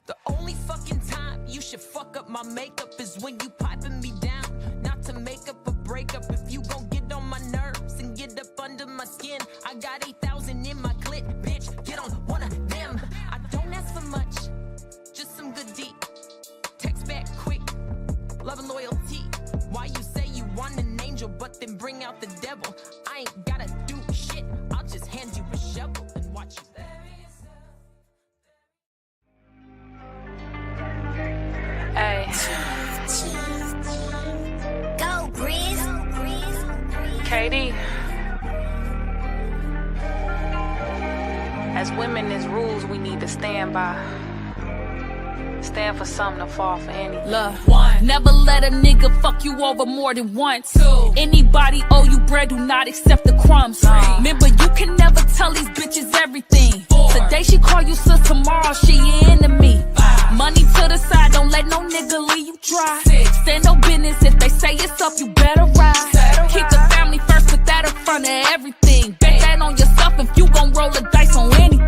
The only fucking time you should fuck up my makeup is when you piping me down. Not to make up a breakup. If you gon' get on my nerves and get up under my skin, I got 8,000 in my clit, bitch. Get on one of them. I don't ask for much, just some good deed. Text back quick, love and loyalty. Why you say you want an angel, but then bring out the devil? I ain't gotta do shit. I'll just hand you a shovel and watch you bury yourself. Hey, Go, Breeze. Katie. As women, there's rules we need to stand by. Stand for something to fall for anything. Look, one, never let a nigga fuck you over more than once. Two, anybody owe you bread, do not accept the crumbs. Remember, you can never tell these bitches everything. Four, today she call you sis, tomorrow she your enemy. Five, money to the side, don't let no nigga leave you dry. Six, stand no business, if they say it's up, you better ride. Keep the family first, put that in front of everything. Bet that on yourself if you gon' roll the dice on anything.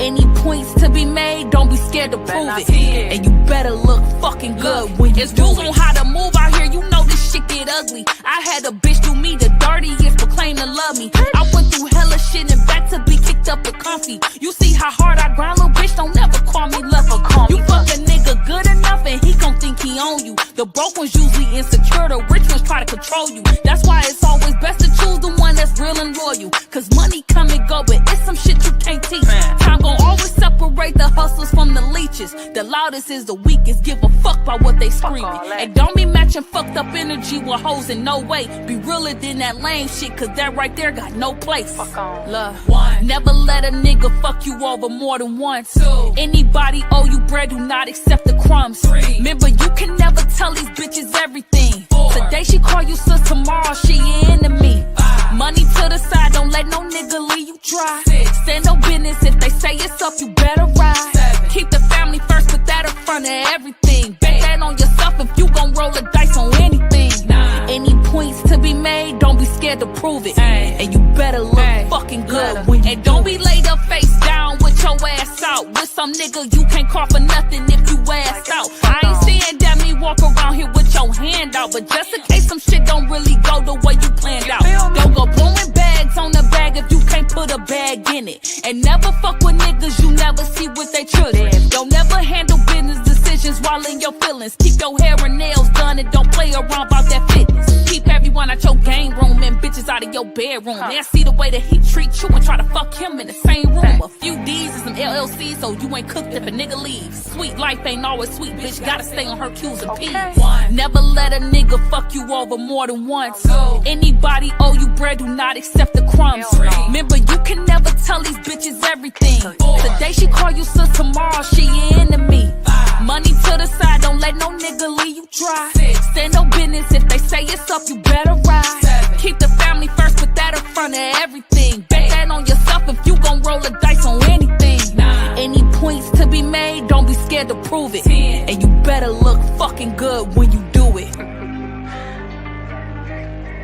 Any points to be made, don't be scared to prove it. And you better look fucking good when you do it. On how to move out here, you know this shit get ugly. I had a bitch do me the dirtiest, but claim to love me. I went through hella shit and back to be kicked up and comfy. You see how hard I grind, little bitch, don't never call me lucky. You fuck a nigga good enough and he gon' think he own you. The broke ones usually insecure, the rich ones try to control you. That's why it's always best to choose the one that's real and loyal. Cause money come and go, but it's some shit you can't teach. Time gon' always separate the hustlers from the leeches. The loudest is the weakest, give a fuck about what they screaming. And don't be matching fucked up energy with hoes in no way. Be realer than that lame shit, cause that right there got no place. Love, one, never let a nigga fuck you over more than once. Two, anybody owe you bread, do not accept the crumbs. Three, remember, you can never tell these bitches everything. Four, today she call you sis, tomorrow she your enemy. Five, money to the side, don't let no nigga leave you dry. Six, stand no business, if they say it's up, you better ride. Seven, keep the family first, put that in front of everything. Bet that on yourself if you gon' roll the dice on anything. Nine, any points to be made, don't be scared to prove it. And you better look fucking good when you. And don't be laid up face down with your ass out. With some nigga you can't call for nothing if you ass out. I ain't saying that me walk around here with your hand out, but just in case some shit don't really go the way you planned out. Don't go blowing bags on the bag if you can't put a bag in it. And never fuck with niggas you never see with their children. Don't never handle business decisions while in your feelings. Keep your hair and nails done and don't play around about that fitness. Keep everyone out your game room and bitches out of your bedroom. They'll see the way that he treat you and try to fuck him in the same room. A few D's and some LLC's so you ain't cooked if a nigga leaves. Sweet life ain't always sweet, bitch. Gotta stay on her Q's and P's. One, never let a nigga fuck you over more than once. Two, anybody owe you bread, do not accept the crumbs. Three, remember, you can never tell these bitches everything. Four, today she call you sis, tomorrow she your enemy. Five, money to the side, don't let no nigga leave you dry. Six, stand no business, if they say it's up, you better ride. Seven, keep the family first, put that in front of everything. Bet that on yourself if you gon' roll the dice on anything. Nine, any points to be made, don't be scared to prove it. 10, and you better look fucking good when you do it.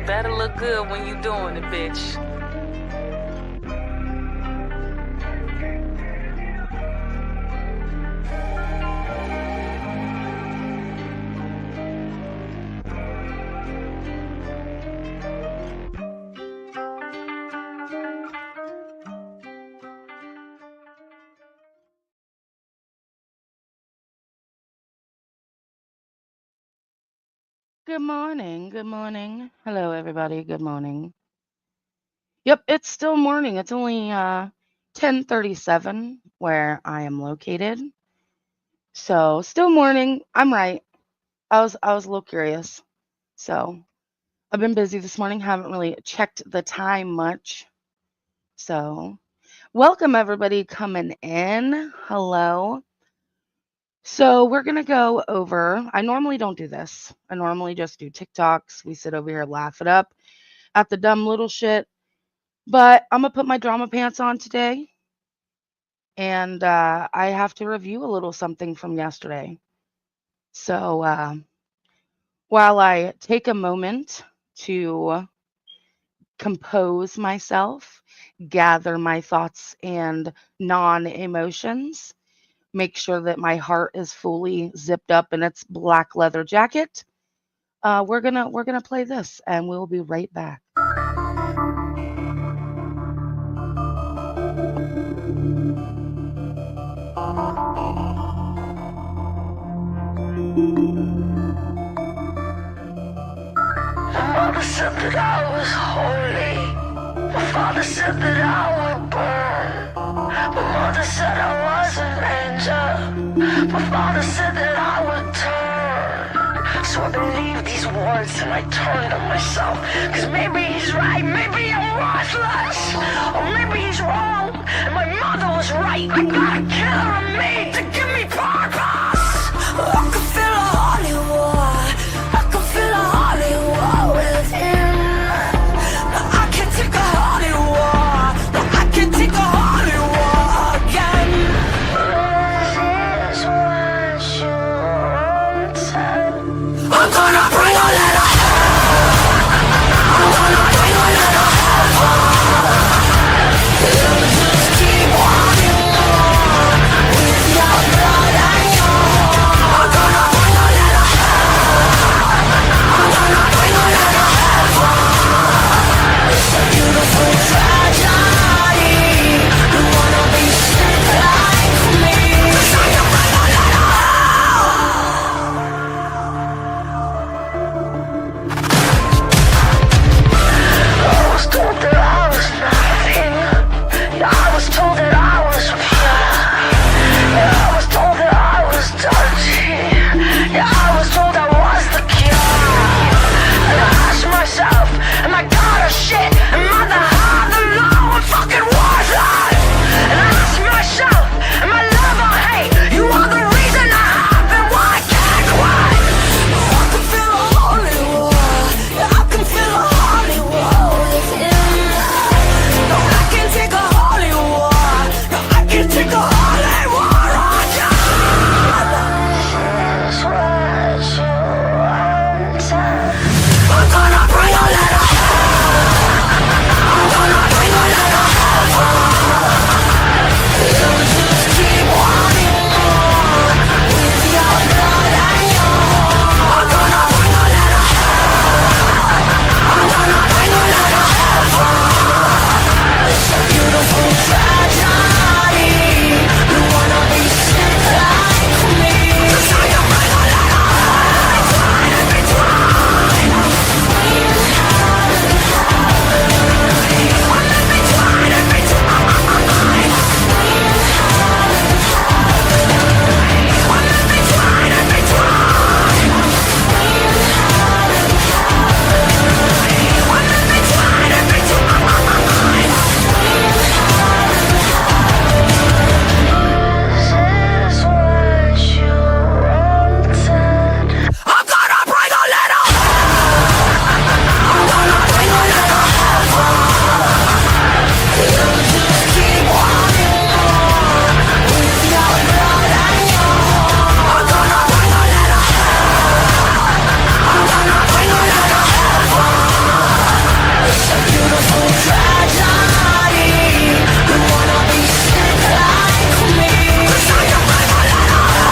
Better look good when you doing it, bitch. Good morning. Good morning. Hello, everybody. Good morning. Yep, it's still morning. It's only 10:37 where I am located. So still morning. I'm right. I was a little curious. So I've been busy this morning. Haven't really checked the time much. So welcome everybody coming in. Hello. So we're going to go over, I normally don't do this. I normally just do TikToks. We sit over here, laugh it up at the dumb little shit. But I'm going to put my drama pants on today. And I have to review a little something from yesterday. So while I take a moment to compose myself, gather my thoughts and non-emotions, make sure that my heart is fully zipped up in its black leather jacket. We're gonna play this, and we'll be right back. Mother said that I was holy. My father said that I would burn. My mother said I was an angel. My father said that I would turn. So I believed these words and I turned on myself. Cause maybe he's right, maybe I'm worthless. Or maybe he's wrong and my mother was right. I got a killer in me to give me purpose. I can feel a holy war. I can feel a holy war within. No, I can take a holy war. No, I can take a holy war again. This is what you wanted. I'm gonna bring a little hell. I'm gonna bring a little hell. You just keep wanting more with your blood and your heart. I'm gonna bring a little hell. I'm gonna bring a little hell. It's a beautiful tragedy. You wanna be sick like me. So you bring a little I was told that I was nothing. Yeah, I was told that I was pure. Yeah, I was told that I was dirty. Yeah, I was told I was the cure. And I asked myself, am I god or shit? Am I the high, the low, or fucking worthless? And I asked myself, am I love or hate? You are the reason I have and why I can't quit. I can feel a holy war. Yeah, I can feel a holy war within. No, I can take a holy war. No, I can take a holy war on you. This is what you wanted. I'm gonna bring a little hell. I'm gonna bring a little hell. You just keep wanting more with your blood and your heart. I'm gonna bring a little hell. I'm gonna bring a little hell. It's a beautiful tragedy. You wanna be sick like me. So you bring a little hell. In between. This is what you wanted. I'm gonna bring a little I'm gonna bring a little You just keep wanting more with your blood and your heart. I'm gonna bring a little I'm gonna bring a little It's a beautiful tragedy. You wanna be sick like me. So you bring a little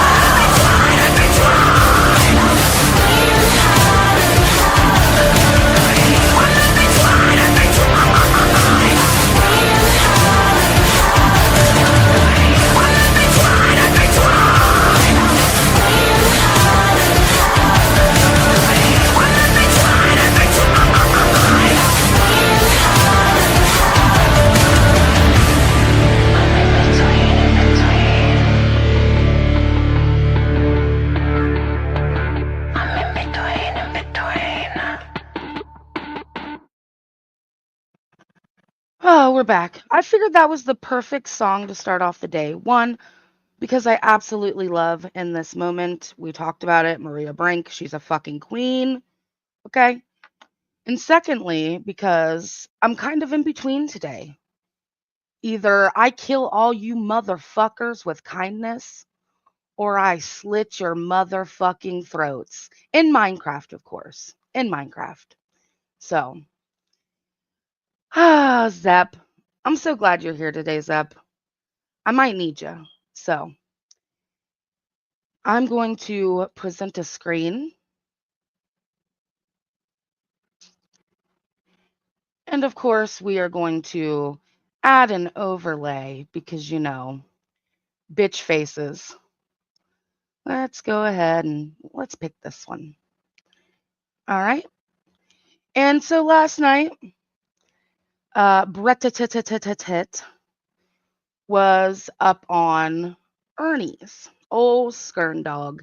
in between. Oh, we're back. I figured that was the perfect song to start off the day. One, because I absolutely love in this moment, we talked about it, Maria Brink, she's a fucking queen. Okay. And secondly, because I'm kind of in between today. Either I kill all you motherfuckers with kindness, or I slit your motherfucking throats. In Minecraft, of course. In Minecraft. So, Zep. I'm so glad you're here today, Zep. I might need you. So, I'm going to present a screen. And of course, we are going to add an overlay because, you know, bitch faces. Let's go ahead and let's pick this one. All right. And so last night, Brett was up on Ernie's, old Skern dog,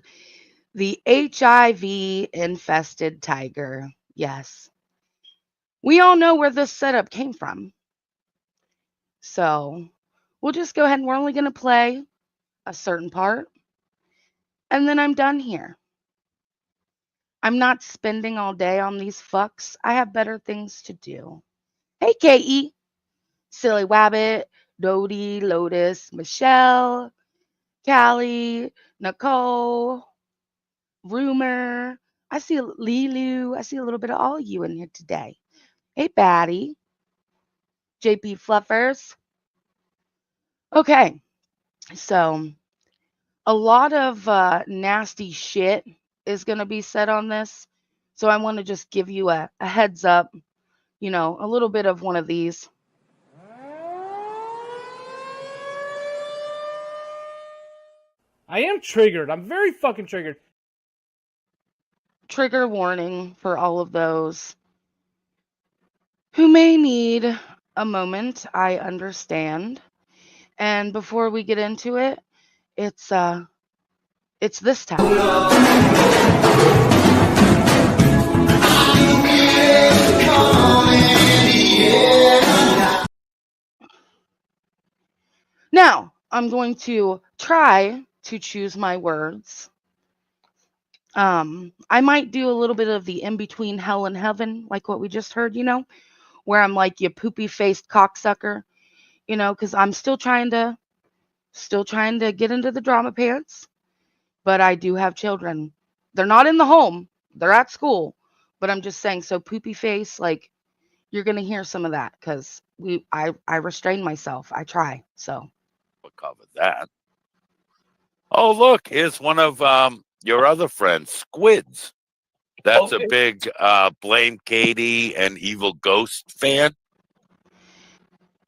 the HIV infested tiger. Yes. We all know where this setup came from. So we'll just go ahead and we're only going to play a certain part. And then I'm done here. I'm not spending all day on these fucks. I have better things to do. Hey, K.E., Silly Wabbit, Dodie, Lotus, Michelle, Callie, Nicole, Rumor. I see Lilu. I see a little bit of all of you in here today. Hey, Batty, JP Fluffers. Okay, so a lot of nasty shit is going to be said on this. So I want to just give you a heads up, you know, a little bit of one of these. I am triggered. I'm very fucking triggered. Trigger warning for all of those who may need a moment. I understand. And before we get into it, it's this time. Now, I'm going to try to choose my words. I might do a little bit of the in between hell and heaven, like what we just heard, you know, where I'm like, you poopy faced cocksucker, you know, because I'm still trying to get into the drama pants, but I do have children. They're not in the home, they're at school, but I'm just saying, so poopy face, like, you're gonna hear some of that because I restrain myself. I try. So We'll cover that. Oh, look, here's one of your other friends, Squids. That's a big Blame Katie and Evil Ghost fan.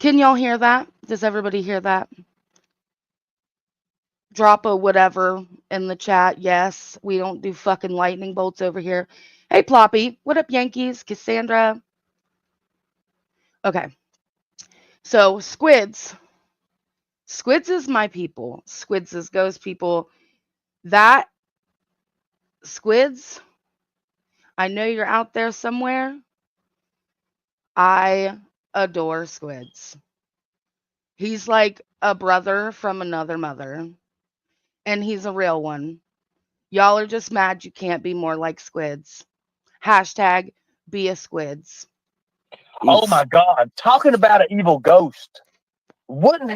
can y'all hear that? Does everybody hear that? Drop a whatever in the chat. Yes, we don't do fucking lightning bolts over here. Hey, Ploppy. What up, Yankees? Cassandra. Okay. So, Squids. Squids is my people. Squids is ghost people. That, Squids, I know you're out there somewhere. I adore Squids. He's like a brother from another mother. And he's a real one. Y'all are just mad you can't be more like Squids. Hashtag be a Squids. Oh my God. Talking about an evil ghost. Didn't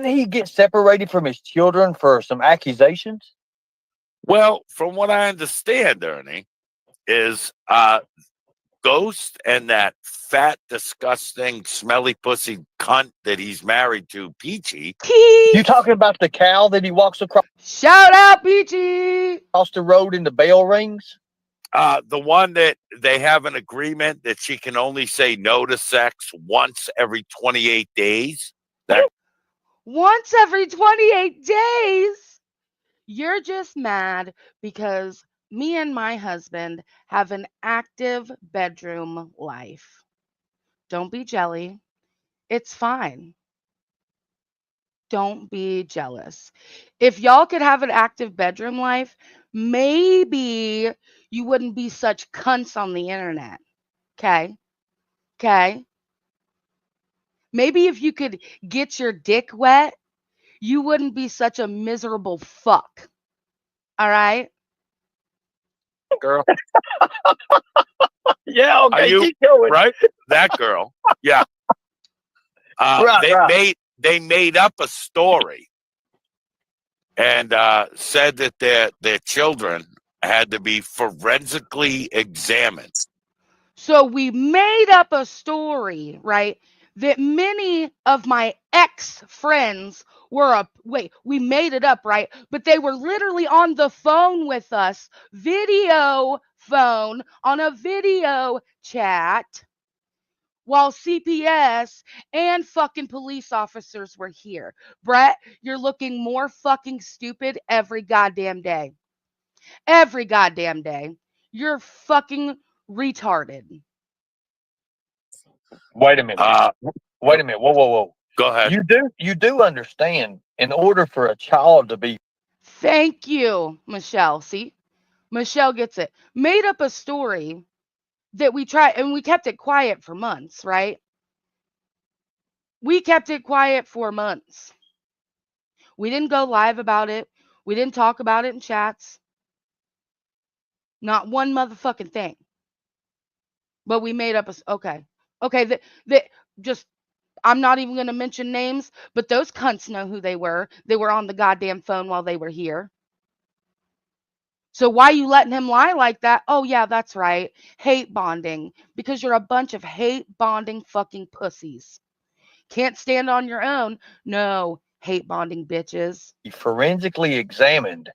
he get separated from his children for some accusations? Well, from what I understand, Ernie, is Ghost and that fat, disgusting, smelly pussy cunt that he's married to, Peachy. You talking about the cow that he walks across? Shout out, Peachy! Across the road in the bell rings? The one that they have an agreement that she can only say no to sex once every 28 days. Once every 28 days? You're just mad because me and my husband have an active bedroom life. Don't be jelly. It's fine. Don't be jealous. If y'all could have an active bedroom life, maybe you wouldn't be such cunts on the internet. Okay? Okay? Maybe if you could get your dick wet, you wouldn't be such a miserable fuck. All right? Girl. Yeah, okay, keep going. Right? That girl. Yeah. They made up a story and said that their children had to be forensically examined. So we made up a story, right? that many of my ex-friends were we made it up, right? But they were literally on the phone with us, video phone, on a video chat, while CPS and fucking police officers were here. Brett, you're looking more fucking stupid every goddamn day. Every goddamn day. You're fucking retarded. Wait a minute. Wait a minute. Whoa. Go ahead. You do understand, in order for a child to be. Thank you, Michelle. See? Michelle gets it. Made up a story that we tried, and we kept it quiet for months, right? We kept it quiet for months. We didn't go live about it. We didn't talk about it in chats. Not one motherfucking thing. But we made up okay. Okay, just I'm not even going to mention names, but those cunts know who they were. They were on the goddamn phone while they were here. So why you letting him lie like that? Oh yeah, that's right. Hate bonding, because you're a bunch of hate bonding fucking pussies. Can't stand on your own. No, hate bonding bitches. Forensically examined,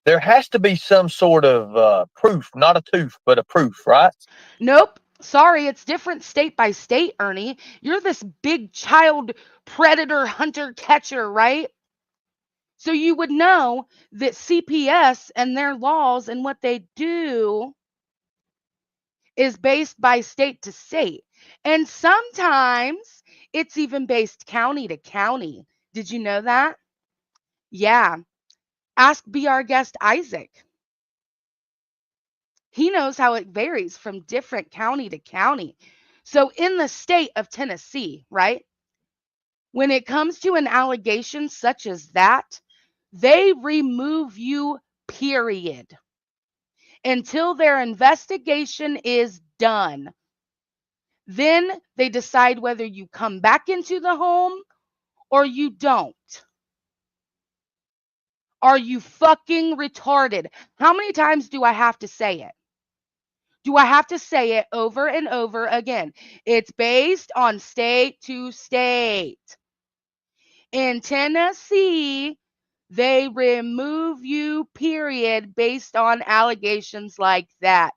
there has to be some sort of proof, not a tooth, but a proof, right? Nope. Sorry, it's different state by state, Ernie. You're this big child predator hunter catcher, right? So you would know that CPS and their laws and what they do is based by state to state. And sometimes it's even based county to county. Did you know that? Yeah. Ask Be Our Guest Isaac. He knows how it varies from different county to county. So in the state of Tennessee, right? When it comes to an allegation such as that, they remove you, period, until their investigation is done. Then they decide whether you come back into the home or you don't. Are you fucking retarded? How many times do I have to say it? Do I have to say it over and over again? It's based on state to state. In Tennessee, they remove you, period, based on allegations like that.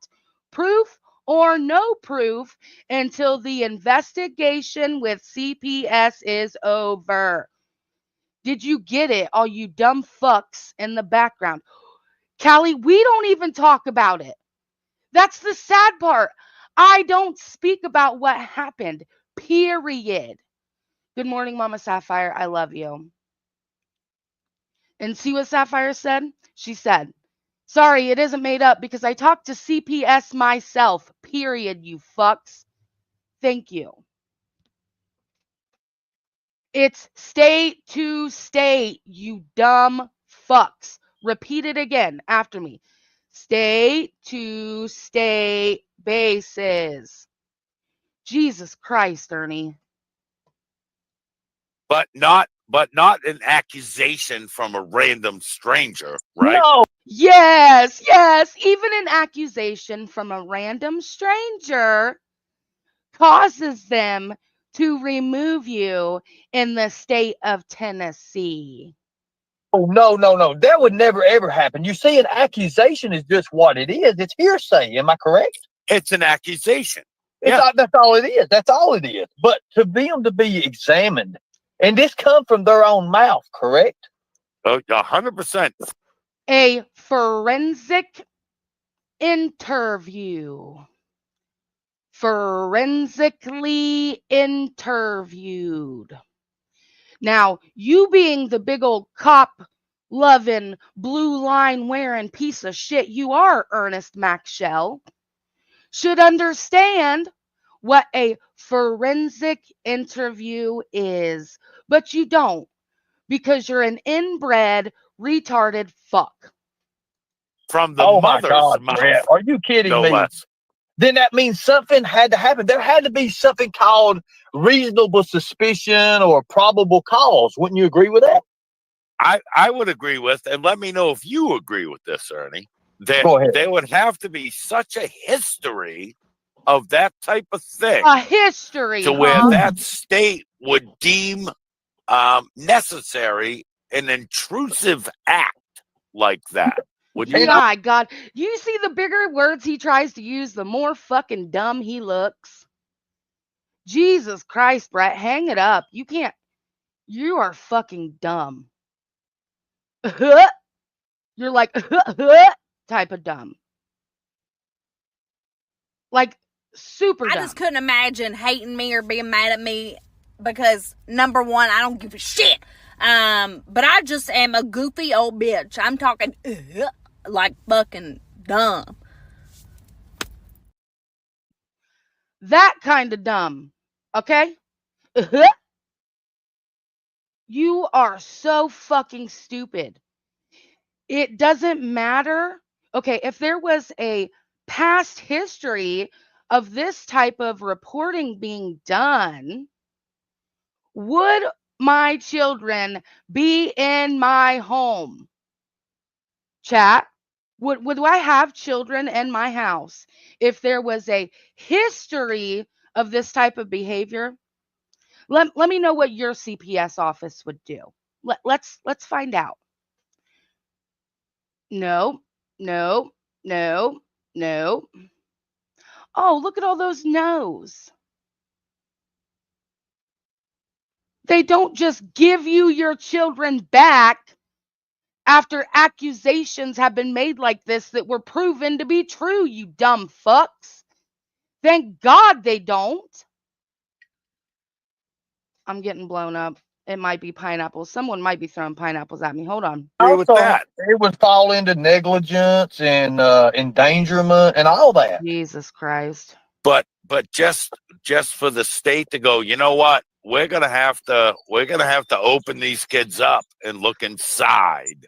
Proof or no proof until the investigation with CPS is over. Did you get it, all you dumb fucks in the background? Callie, we don't even talk about it. That's the sad part. I don't speak about what happened, period. Good morning, Mama Sapphire. I love you. And see what Sapphire said? She said, sorry, it isn't made up because I talked to CPS myself, period, you fucks. Thank you. It's state to state, you dumb fucks. Repeat it again after me. State to state basis. Jesus Christ, Ernie. But not an accusation from a random stranger, right? No. Yes. Even an accusation from a random stranger causes them to remove you in the state of Tennessee. Oh, no. That would never, ever happen. You see, an accusation is just what it is. It's hearsay. Am I correct? It's an accusation. That's all it is. That's all it is. But to them to be examined, and this come from their own mouth, correct? 100%. A forensic interview. Forensically interviewed. Now, you being the big old cop loving, blue line wearing piece of shit you are, Ernest Maxwell, should understand what a forensic interview is. But you don't, because you're an inbred, retarded fuck. From the mother's mouth. Brett, are you kidding no me? Less. Then that means something had to happen. There had to be something called reasonable suspicion or probable cause. Wouldn't you agree with that? I would agree with, and let me know if you agree with this, Ernie, that Go ahead. there would have to be such a history of that type of thing A history, to where huh? that state would deem necessary an intrusive act like that. Would you not? My God. You see the bigger words he tries to use, the more fucking dumb he looks. Jesus Christ, Brett, hang it up. You can't. You are fucking dumb. You're like type of dumb. Like super dumb. I just couldn't imagine hating me or being mad at me because, number one, I don't give a shit. But I just am a goofy old bitch. I'm talking like fucking dumb. That kind of dumb. Okay? You are so fucking stupid. It doesn't matter. Okay, if there was a past history of this type of reporting being done, would my children be in my home? Chat. Would I have children in my house if there was a history of this type of behavior? Let me know what your CPS office would do. Let's find out. No, no, no, no. Oh, look at all those no's. They don't just give you your children back after accusations have been made like this that were proven to be true, you dumb fucks. Thank God they don't. I'm getting blown up. It might be pineapples. Someone might be throwing pineapples at me. Hold on. Agree with Also, that. it would fall into negligence and endangerment and all that. Jesus Christ. But just for the state to go, you know what? We're gonna have to open these kids up and look inside.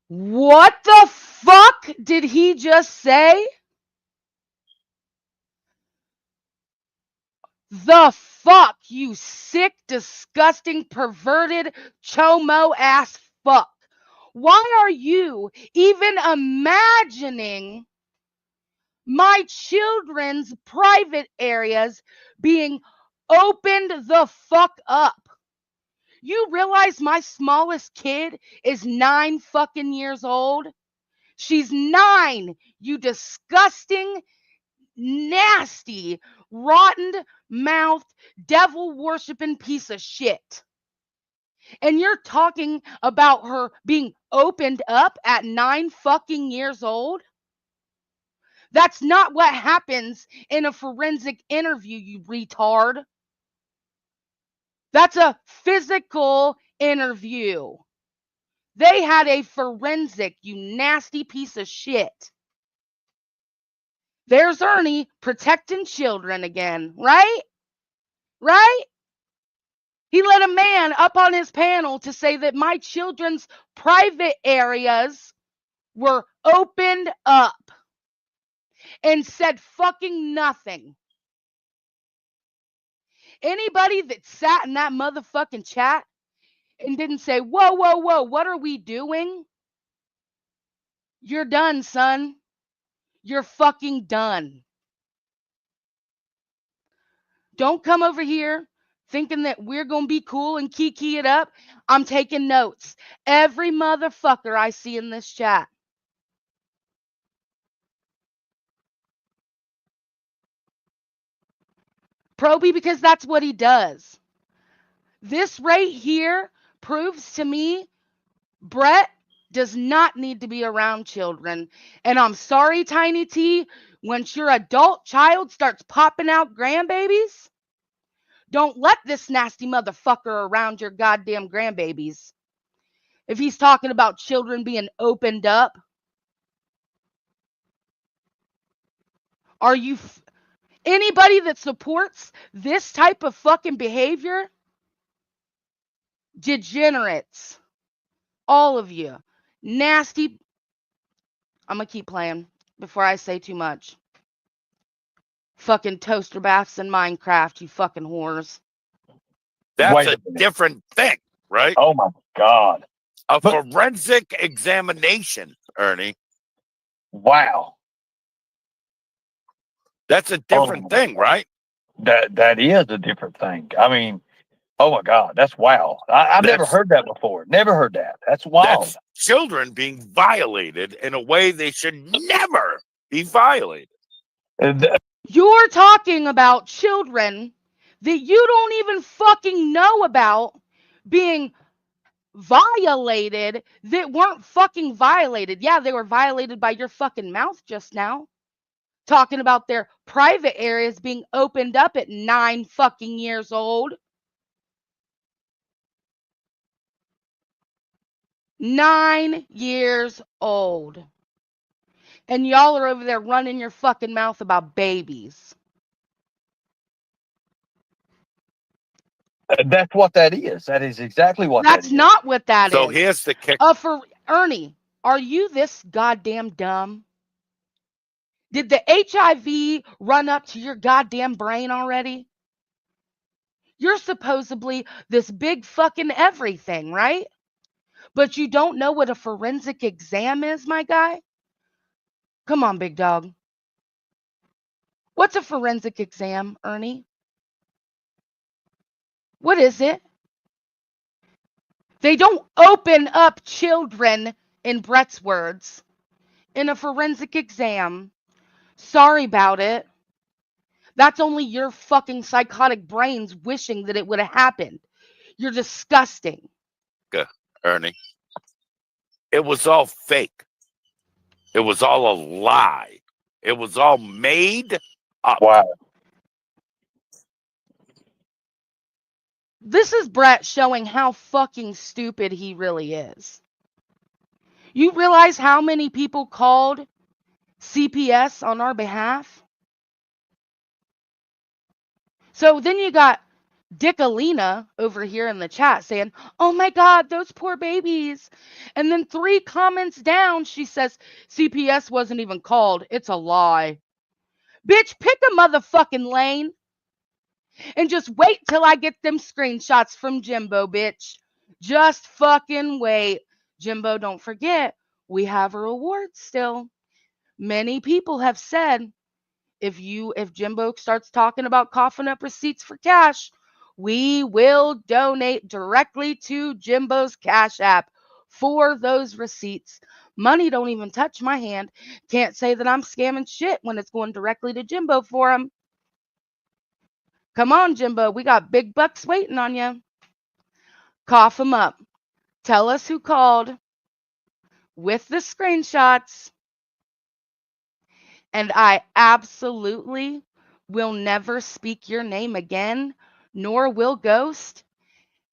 What the fuck did he just say? The fuck, you sick, disgusting, perverted, chomo ass fuck. Why are you even imagining my children's private areas being opened the fuck up? You realize my smallest kid is 9 fucking years old? She's 9, you disgusting, nasty, rotten mouthed, devil worshiping piece of shit. And you're talking about her being opened up at 9 fucking years old? That's not what happens in a forensic interview, you retard. That's a physical interview. They had a forensic, you nasty piece of shit. There's Ernie protecting children again, right? Right? He let a man up on his panel to say that my children's private areas were opened up and said fucking nothing. Anybody that sat in that motherfucking chat and didn't say, whoa, whoa, whoa, what are we doing? You're done, son. You're fucking done. Don't come over here thinking that we're going to be cool and kiki it up. I'm taking notes. Every motherfucker I see in this chat. Proby, because that's what he does. This right here proves to me Brett does not need to be around children. And I'm sorry, Tiny T, once your adult child starts popping out grandbabies, don't let this nasty motherfucker around your goddamn grandbabies. If he's talking about children being opened up, are you anybody that supports this type of fucking behavior? Degenerates. All of you. Nasty. I'm going to keep playing before I say too much. Fucking toaster baths in Minecraft, you fucking whores. That's a different thing, right? Oh my God. A forensic examination, Ernie. Wow. That's a different thing, right? That is a different thing. I mean, oh my God, that's wow. I've never That's heard that before. Never heard that. That's wild. that's children being violated in a way they should never be violated. You're talking about children that you don't even fucking know about being violated that weren't fucking violated. Yeah, they were violated by your fucking mouth just now. Talking about their private areas being opened up at 9 fucking years old. 9 years old. And y'all are over there running your fucking mouth about babies. That's what that is. That is exactly what that That's is. not what that is. So here's the kick. For Ernie, are you this goddamn dumb? Did the HIV run up to your goddamn brain already? You're supposedly this big fucking everything, right? But you don't know what a forensic exam is, my guy? Come on, big dog. What's a forensic exam, Ernie? What is it? They don't open up children, in Brett's words, in a forensic exam. Sorry about it. That's only your fucking psychotic brains wishing that it would have happened. You're disgusting. Ernie. It was all fake. It was all a lie. It was all made up. Wow. This is Brett showing how fucking stupid he really is. You realize how many people called CPS on our behalf? So then you got Dickalina over here in the chat saying, oh my God, those poor babies. And then 3 comments down, she says, CPS wasn't even called. It's a lie. Bitch, pick a motherfucking lane and just wait till I get them screenshots from Jimbo, bitch. Just fucking wait. Jimbo, don't forget, we have a reward still. Many people have said, if Jimbo starts talking about coughing up receipts for cash, we will donate directly to Jimbo's Cash App for those receipts. Money don't even touch my hand. Can't say that I'm scamming shit when it's going directly to Jimbo for him. Come on, Jimbo. We got big bucks waiting on you. Cough them up. Tell us who called with the screenshots. And I absolutely will never speak your name again, nor will Ghost,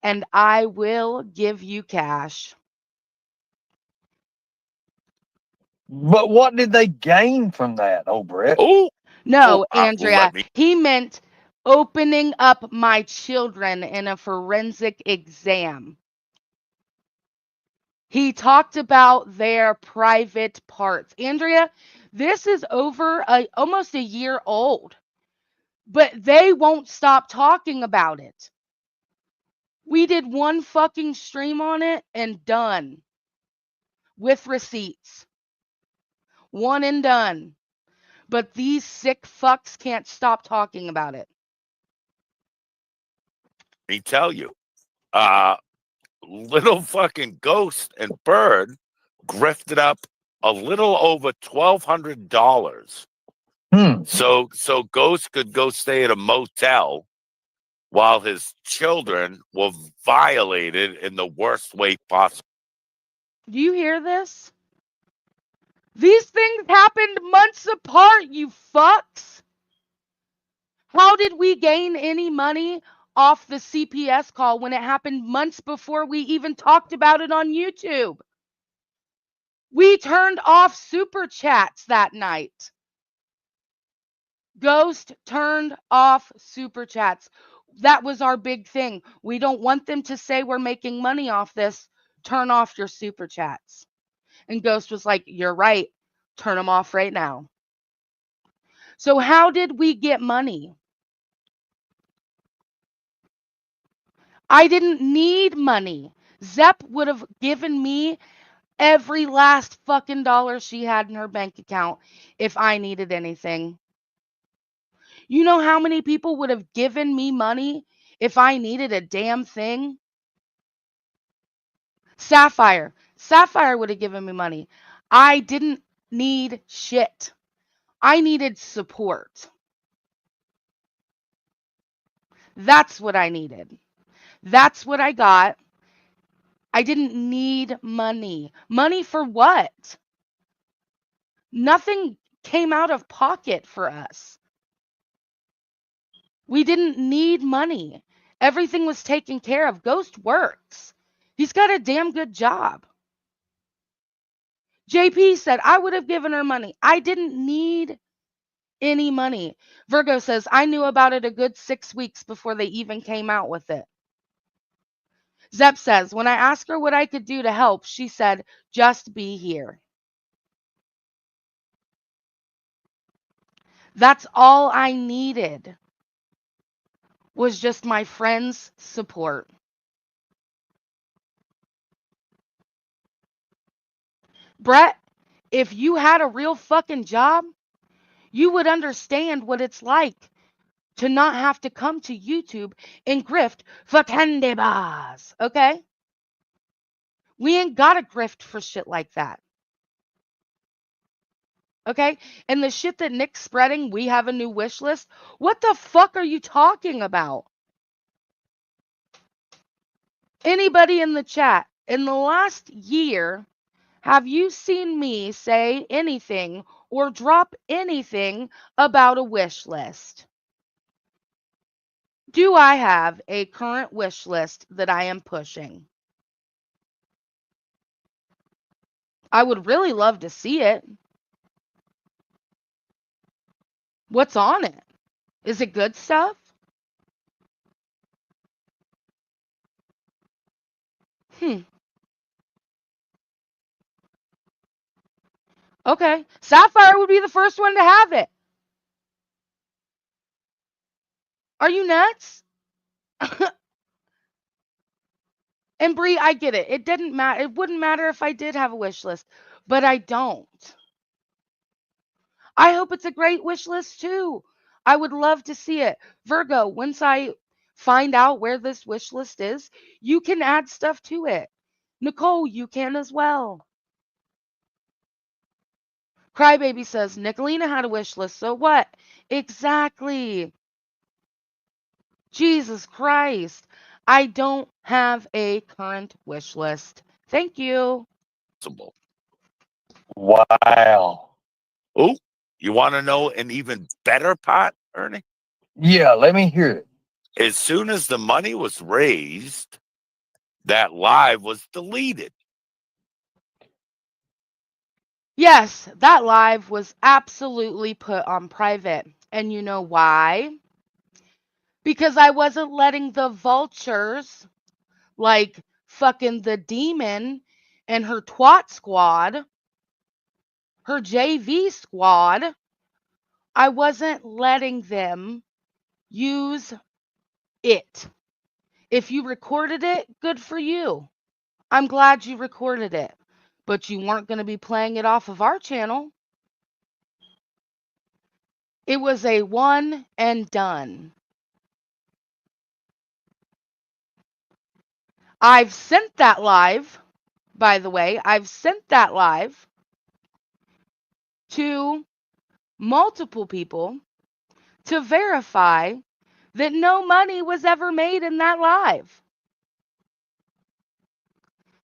and I will give you cash. But what did they gain from that, oh Brett? Oh, No, well, Andrea, let me. he meant opening up my children in a forensic exam. He talked about their private parts. Andrea, this is over almost a year old, but they won't stop talking about it. We did one fucking stream on it and done. With receipts. One and done. But these sick fucks can't stop talking about it. Let me tell you. Little fucking Ghost and Bird grifted up a little over $1,200. So Ghost could go stay at a motel while his children were violated in the worst way possible. Do you hear this? These things happened months apart, you fucks. How did we gain any money off the CPS call when it happened months before we even talked about it on YouTube? We turned off super chats that night. Ghost turned off super chats. That was our big thing. We don't want them to say we're making money off this. Turn off your super chats. And Ghost was like, you're right. Turn them off right now. So how did we get money? I didn't need money. Zep would have given me every last fucking dollar she had in her bank account if I needed anything. You know how many people would have given me money if I needed a damn thing? Sapphire. Sapphire would have given me money. I didn't need shit. I needed support. That's what I needed. That's what I got. I didn't need money. Money for what? Nothing came out of pocket for us. We didn't need money. Everything was taken care of. Ghost works. He's got a damn good job. JP said, I would have given her money. I didn't need any money. Virgo says, I knew about it a good 6 weeks before they even came out with it. Zep says, when I asked her what I could do to help, she said, just be here. That's all I needed, was just my friend's support. Brett, if you had a real fucking job, you would understand what it's like to not have to come to YouTube and grift for candy bars, okay? We ain't got to grift for shit like that. Okay? And the shit that Nick's spreading, we have a new wish list. What the fuck are you talking about? Anybody in the chat, in the last year, have you seen me say anything or drop anything about a wish list? Do I have a current wish list that I am pushing? I would really love to see it. What's on it? Is it good stuff? Okay. Sapphire would be the first one to have it. Are you nuts? And Bree, I get it. It didn't matter. It wouldn't matter if I did have a wish list, but I don't. I hope it's a great wish list too. I would love to see it. Virgo, once I find out where this wish list is, you can add stuff to it. Nicole, you can as well. Crybaby says, Nicolina had a wish list, so what? Exactly. Jesus Christ. I don't have a current wish list. Thank you. Wow. Oh, you want to know an even better pot, Ernie? Yeah, let me hear it. As soon as the money was raised, that live was deleted. Yes, that live was absolutely put on private. And you know why? Because I wasn't letting the vultures, like fucking the demon and her twat squad, her JV squad, I wasn't letting them use it. If you recorded it, good for you. I'm glad you recorded it. But you weren't going to be playing it off of our channel. It was a one and done. I've sent that live, by the way. I've sent that live to multiple people to verify that no money was ever made in that live.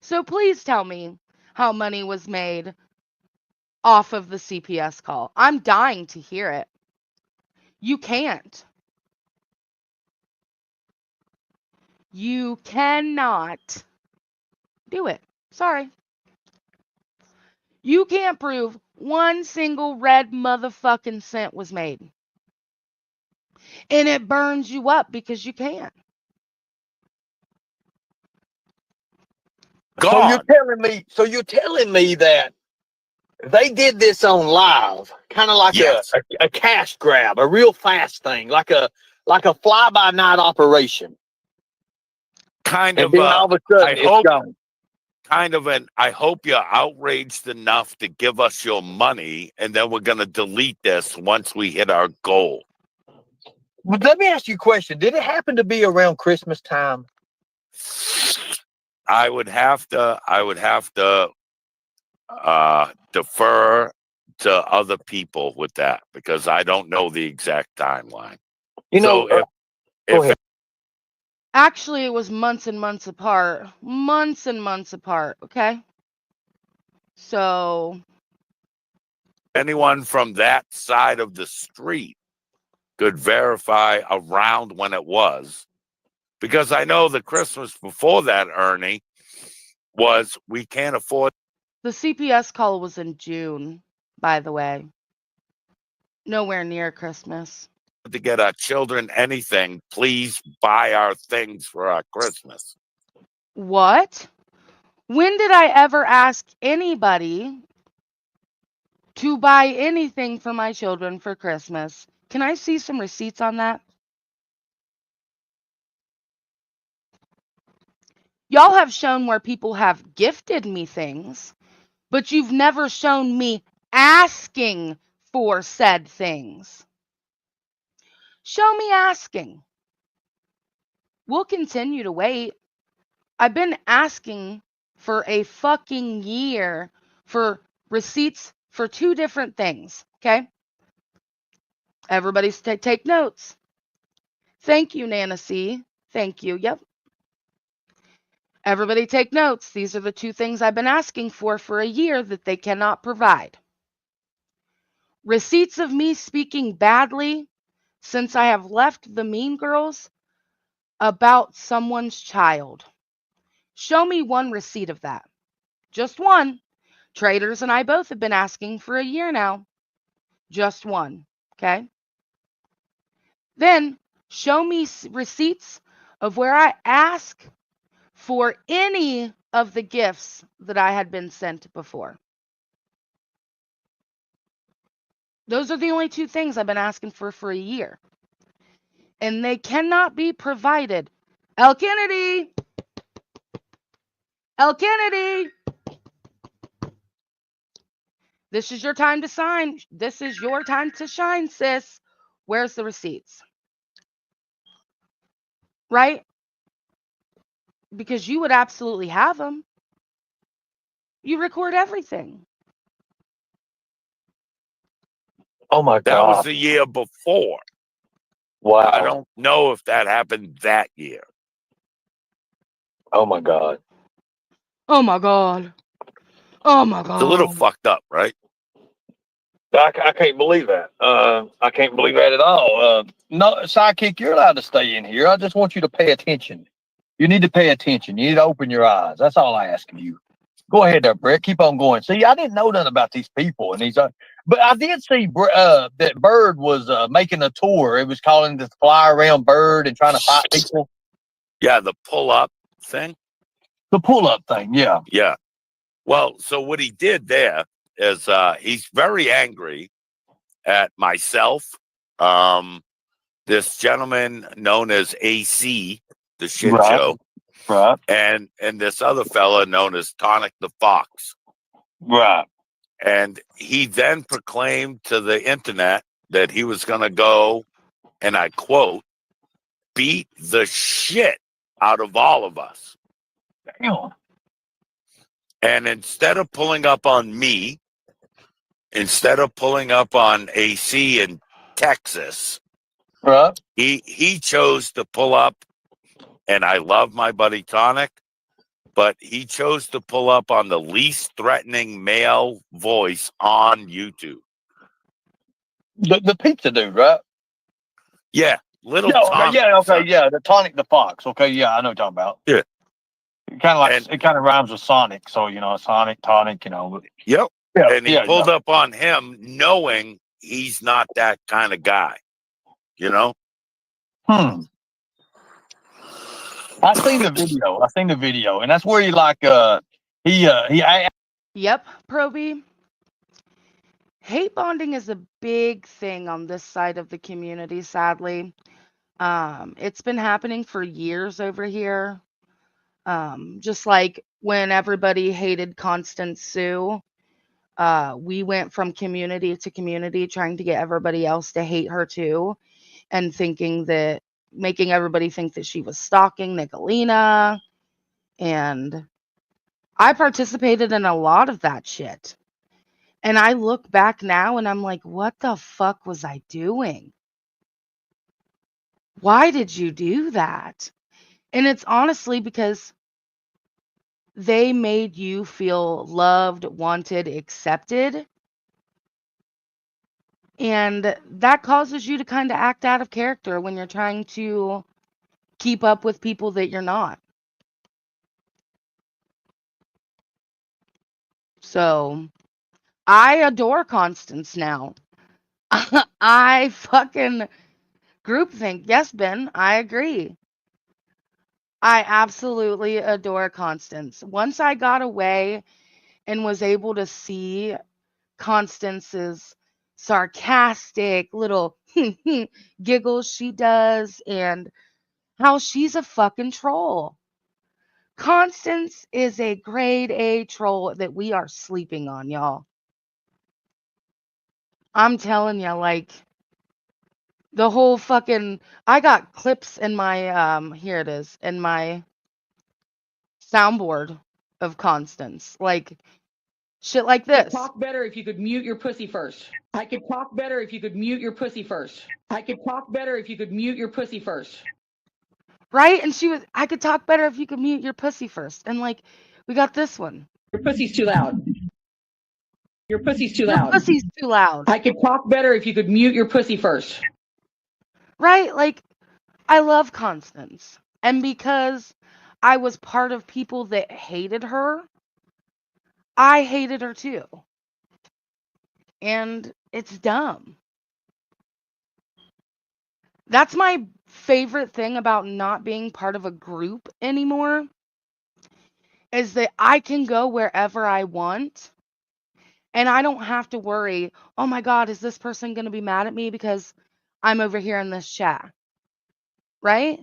So please tell me how money was made off of the CPS call. I'm dying to hear it. You can't. You cannot do it. Sorry. You can't prove one single red motherfucking cent was made. And it burns you up because you can't. Gone. So you're telling me that they did this on live, kind of like Yes. a cash grab, a real fast thing, like a fly by night operation. Kind And of. then all of a sudden, I it's hope. gone. Kind of an. I hope you're outraged enough to give us your money, and then we're going to delete this once we hit our goal. But let me ask you a question. Did it happen to be around Christmas time? I would have to defer to other people with that because I don't know the exact timeline. You know, So go if ahead. Actually, it was months and months apart. Months and months apart, okay? So, anyone from that side of the street could verify around when it was, because I know the Christmas before that, Ernie, was we can't afford the CPS call was in June, by the way. Nowhere near Christmas. to get our children anything. Please buy our things for our Christmas. What? When did I ever ask anybody to buy anything for my children for Christmas? Can I see some receipts on that? Y'all have shown where people have gifted me things, but you've never shown me asking for said things. Show me asking. We'll continue to wait. I've been asking for a fucking year for receipts for 2 different things, okay? Everybody take notes. Thank you, Nana C. Thank you. Yep. Everybody take notes. These are the 2 things I've been asking for a year that they cannot provide. Receipts of me speaking badly since I have left the Mean Girls about someone's child. Show me 1 receipt of that. Just 1. Traders and I both have been asking for a year now. Just 1. Okay? Then show me receipts of where I ask for any of the gifts that I had been sent before. Those are the only 2 things I've been asking for a year. And they cannot be provided. El Kennedy! El Kennedy! This is your time to sign. This is your time to shine, sis. Where's the receipts? Right? Because you would absolutely have them. You record everything. Oh my That God. was the year before. Wow. I don't know if that happened that year. Oh my God. Oh my God. Oh my God. It's a little fucked up, right? I can't believe that. I can't believe that at all. No, Sidekick, you're allowed to stay in here. I just want you to pay attention. You need to pay attention. You need to open your eyes. That's all I ask of you. Go ahead there, Brett. Keep on going. See, I didn't know nothing about these people, and these, but I did see that Bird was making a tour. It was calling the fly around Bird and trying to fight people. Yeah, the pull up thing. The pull up thing. Yeah. Yeah. Well, so what he did there is he's very angry at myself. This gentleman known as AC, the shit Right. show, Right. and this other fella known as Tonic the Fox. Right. And he then proclaimed to the internet that he was going to go, and I quote, beat the shit out of all of us. Damn. And instead of pulling up on me, instead of pulling up on AC in Texas, Right. he chose to pull up, and I love my buddy Tonic, but he chose to pull up on the least threatening male voice on YouTube. The pizza dude, right? Yeah, little Yeah. Okay. Tonic. Yeah. Okay. Son. Yeah. The Tonic the Fox. Okay. Yeah. I know what you're talking about. Yeah. Kind of like it kind of rhymes with Sonic, so Sonic, Tonic, But, Yep. yeah, And he pulled up on him knowing he's not that kind of guy. I seen the video, and that's where he Yep, Proby. Hate bonding is a big thing on this side of the community, sadly. It's been happening for years over here. Just like when everybody hated Constance Sue, we went from community to community trying to get everybody else to hate her too. and making everybody think that she was stalking Nicolina. And I participated in a lot of that shit. And I look back now and I'm like, what the fuck was I doing? Why did you do that? And it's honestly because they made you feel loved, wanted, accepted. And that causes you to kind of act out of character when you're trying to keep up with people that you're not. So I adore Constance now. I fucking groupthink. Yes, Ben, I agree. I absolutely adore Constance. Once I got away and was able to see Constance's sarcastic little giggles she does and how she's a fucking troll. Constance is a grade A troll that we are sleeping on, y'all. I'm telling you, like, the whole fucking I got clips in my here it is, in my soundboard of Constance. Like shit like this. Talk better if you could mute your pussy first. I could talk better if you could mute your pussy first. I could talk better if you could mute your pussy first. Right? And I could talk better if you could mute your pussy first. And like, we got this one. Your pussy's too loud. Your pussy's too Your loud. pussy's too loud. I could talk better if you could mute your pussy first. Right? Like, I love Constance. And because I was part of people that hated her, I hated her too. And it's dumb. That's my favorite thing about not being part of a group anymore, is that I can go wherever I want and I don't have to worry, oh my God, is this person going to be mad at me because I'm over here in this chat? Right?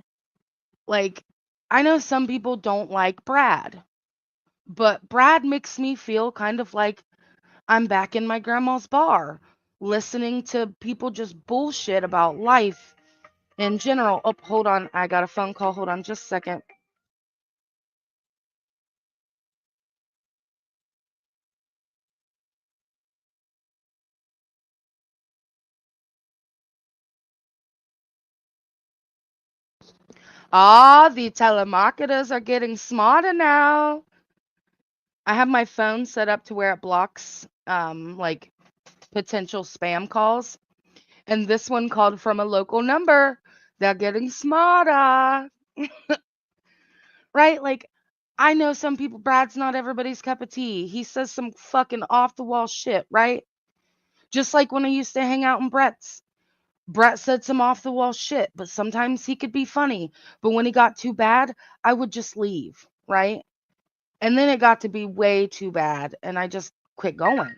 Like, I know some people don't like Brad, but Brad makes me feel kind of like I'm back in my grandma's bar, listening to people just bullshit about life in general. Oh, hold on. I got a phone call. Hold on just a second. Ah, the telemarketers are getting smarter now. I have my phone set up to where it blocks like potential spam calls. And this one called from a local number. They're getting smarter. Right? Like, I know some people, Brad's not everybody's cup of tea. He says some fucking off the wall shit, right? Just like when I used to hang out in Brett's. Brett said some off the wall shit, but sometimes he could be funny. But when he got too bad, I would just leave, right? And then it got to be way too bad, and I just quit going.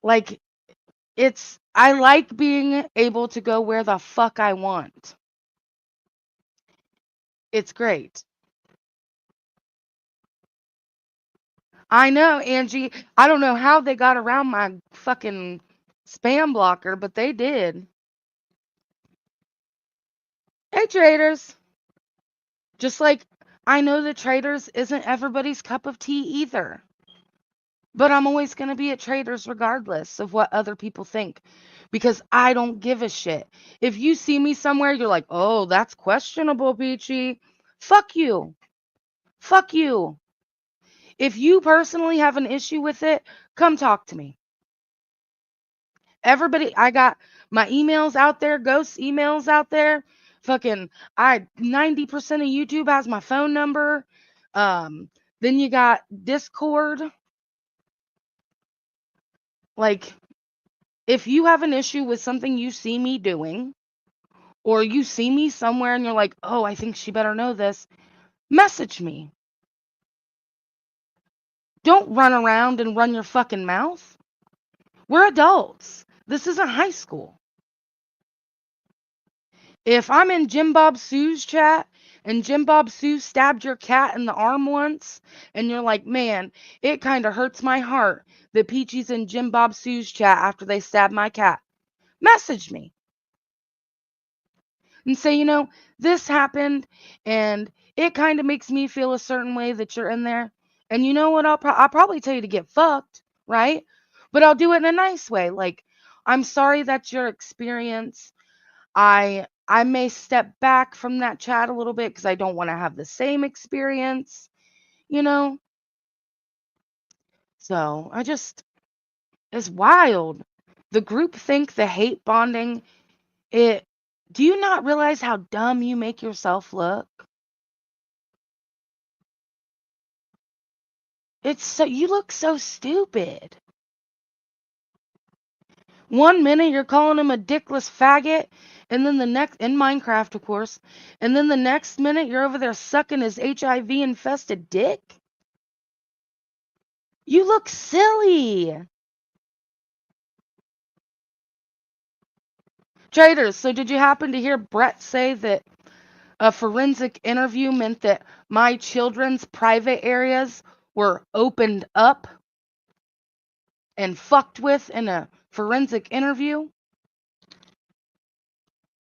Like, I like being able to go where the fuck I want. It's great. I know, Angie. I don't know how they got around my fucking spam blocker, but they did. Hey, traders. Just like I know that traders isn't everybody's cup of tea either. But I'm always going to be at traders regardless of what other people think because I don't give a shit. If you see me somewhere, you're like, oh, that's questionable, Peachy. Fuck you. Fuck you. If you personally have an issue with it, come talk to me. Everybody, I got my emails out there, ghost emails out there. Fucking, 90% of YouTube has my phone number. Then you got Discord. Like, if you have an issue with something you see me doing, or you see me somewhere and you're like, oh, I think she better know this, message me. Don't run around and run your fucking mouth. We're adults. This isn't high school. If I'm in Jim Bob Sue's chat and Jim Bob Sue stabbed your cat in the arm once, and you're like, man, it kind of hurts my heart that Peachy's in Jim Bob Sue's chat after they stabbed my cat, message me. and say, you know, this happened and it kind of makes me feel a certain way that you're in there. And you know what? I'll probably tell you to get fucked, right? But I'll do it in a nice way. Like, I'm sorry that's your experience. I may step back from that chat a little bit because I don't want to have the same experience, you know? So it's wild. The group think the hate bonding, do you not realize how dumb you make yourself look? You look so stupid. One minute you're calling him a dickless faggot, and then the next, in Minecraft, of course, and then the next minute you're over there sucking his HIV infested dick? You look silly. Traders, so did you happen to hear Brett say that a forensic interview meant that my children's private areas were opened up and fucked with in a forensic interview?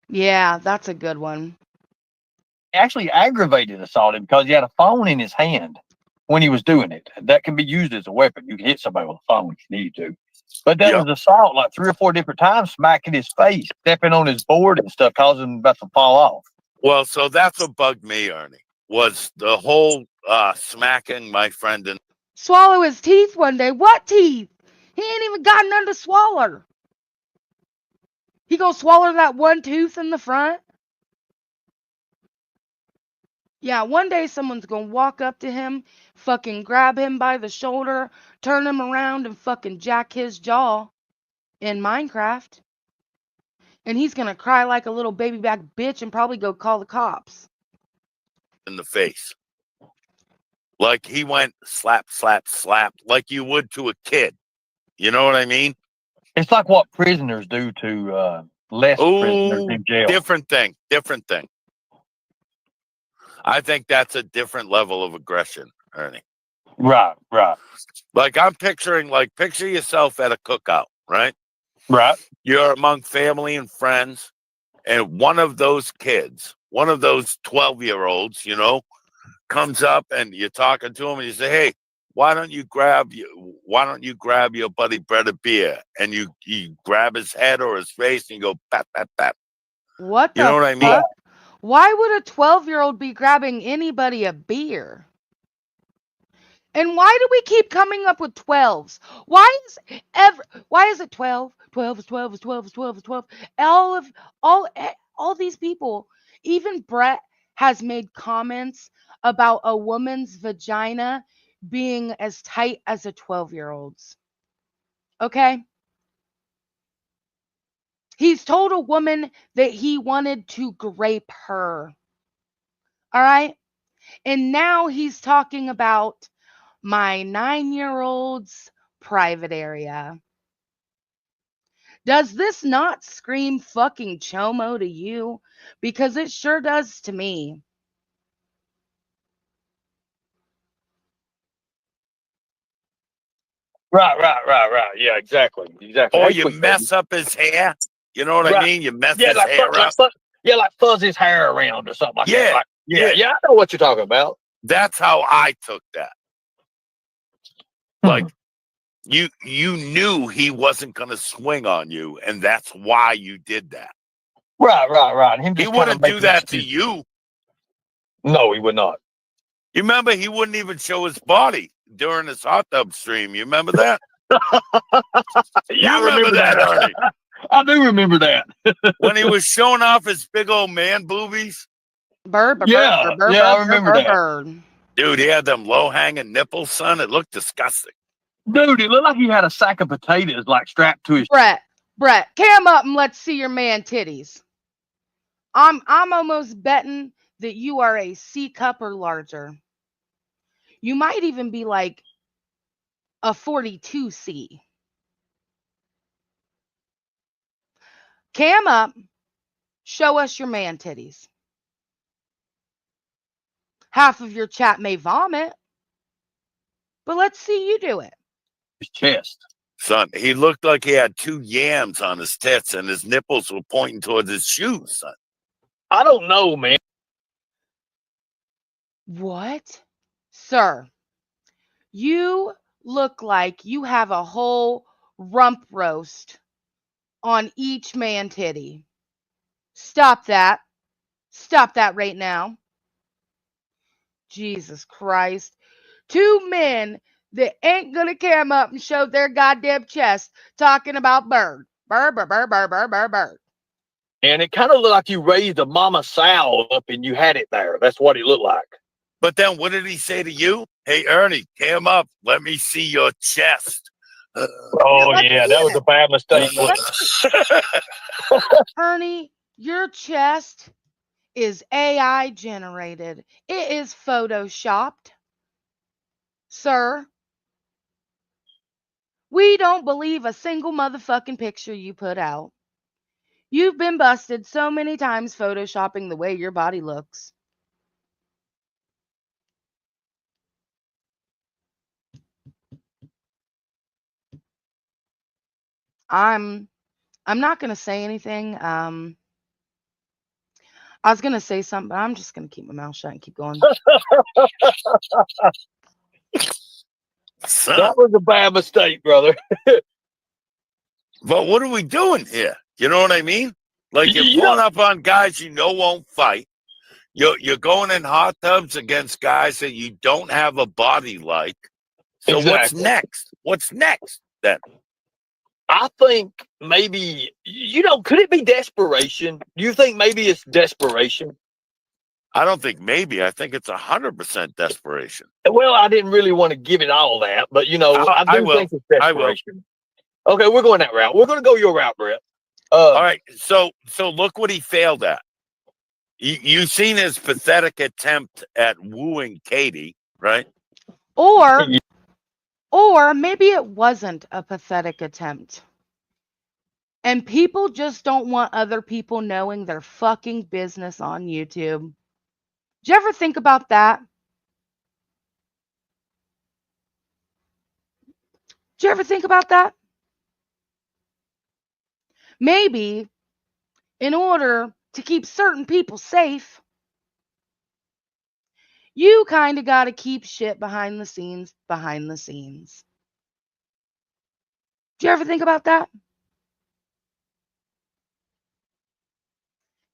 Yeah, that's a good one. Actually aggravated assault him because he had a phone in his hand when he was doing it. That can be used as a weapon. You can hit somebody with a phone if you need to. But that was assault like 3 or 4 different times, smacking his face, stepping on his board and stuff, causing him about to fall off. Well, so that's what bugged me, Ernie, was the whole smacking my friend in. Swallow his teeth one day. What teeth? He ain't even got none to swallow. He gonna swallow that one tooth in the front? Yeah, one day someone's gonna walk up to him, fucking grab him by the shoulder, turn him around, and fucking jack his jaw in Minecraft. And he's gonna cry like a little baby back bitch and probably go call the cops. In the face. Like he went slap, slap, slap, like you would to a kid. You know what I mean? It's like what prisoners do to less prisoners in jail. Different thing. I think that's a different level of aggression, Ernie. Right. Like I'm picturing, picture yourself at a cookout, right? Right. You're among family and friends, and one of those kids, one of those 12-year-olds, comes up and you're talking to him and you say, hey, why don't you grab your buddy Brett a beer? And you grab his head or his face and you go, pat, pat, pat. What the You know what I mean? Why would a 12-year-old be grabbing anybody a beer? And why do we keep coming up with 12s? Why is it 12? 12 is 12 is 12 is 12 is 12. All these people, even Brett has made comments about a woman's vagina being as tight as a 12-year-old's. Okay? He's told a woman that he wanted to grape her. All right? And now he's talking about my 9-year-old's private area. Does this not scream fucking chomo to you? Because it sure does to me. Right. Yeah, exactly. Or you mess up his hair. You know what I mean? You mess his hair up. Like fuzz his hair around or something like that. Like, Yeah. I know what you're talking about. That's how I took that. Like, you knew he wasn't going to swing on you, and that's why you did that. Right. He wouldn't do that to you. No, he would not. You remember he wouldn't even show his body during his hot tub stream. You remember that? Yeah, I remember that, Ernie. I do remember that. When he was showing off his big old man boobies. I remember that. Dude, he had them low-hanging nipples, son. It looked disgusting. Dude, it looked like he had a sack of potatoes strapped to his. Brett, cam up and let's see your man titties. I'm almost betting that you are a C cup or larger. You might even be like a 42C. Cam up, show us your man titties. Half of your chat may vomit, but let's see you do it. His chest. Son, he looked like he had 2 yams on his tits and his nipples were pointing towards his shoes, son. I don't know, man. What? Sir, you look like you have a whole rump roast on each man titty. Stop that. Stop that right now. Jesus Christ. Two men that ain't gonna come up and show their goddamn chest talking about bird. Bird, bird, bird, bird, bird, bird, bird. And it kind of looked like you raised a mama sow up and you had it there. That's what it looked like. But then what did he say to you? Hey, Ernie, came up. Let me see your chest. Oh, yeah, that was a bad mistake. Ernie, your chest is AI generated. It is photoshopped. Sir, we don't believe a single motherfucking picture you put out. You've been busted so many times photoshopping the way your body looks. I'm not gonna say anything. I was gonna say something, but I'm just gonna keep my mouth shut and keep going. Son, That was a bad mistake, brother. but what are we doing here? You know what I mean? Like you're You pulling know- up on guys you know won't fight. You're going in hot tubs against guys that you don't have a body like. So what's Exactly. next? What's next then? I think maybe, could it be desperation? Do you think maybe it's desperation? I don't think maybe. I think it's 100% desperation. Well, I didn't really want to give it all that, but, I I do will. think it's I will. desperation. Okay, we're going that route. We're going to go your route, Brett. All right. So look what he failed at. You've seen his pathetic attempt at wooing Katie, right? Or maybe it wasn't a pathetic attempt. And people just don't want other people knowing their fucking business on YouTube. Did you ever think about that? Did you ever think about that? Maybe in order to keep certain people safe, you kind of got to keep shit behind the scenes. Did you ever think about that?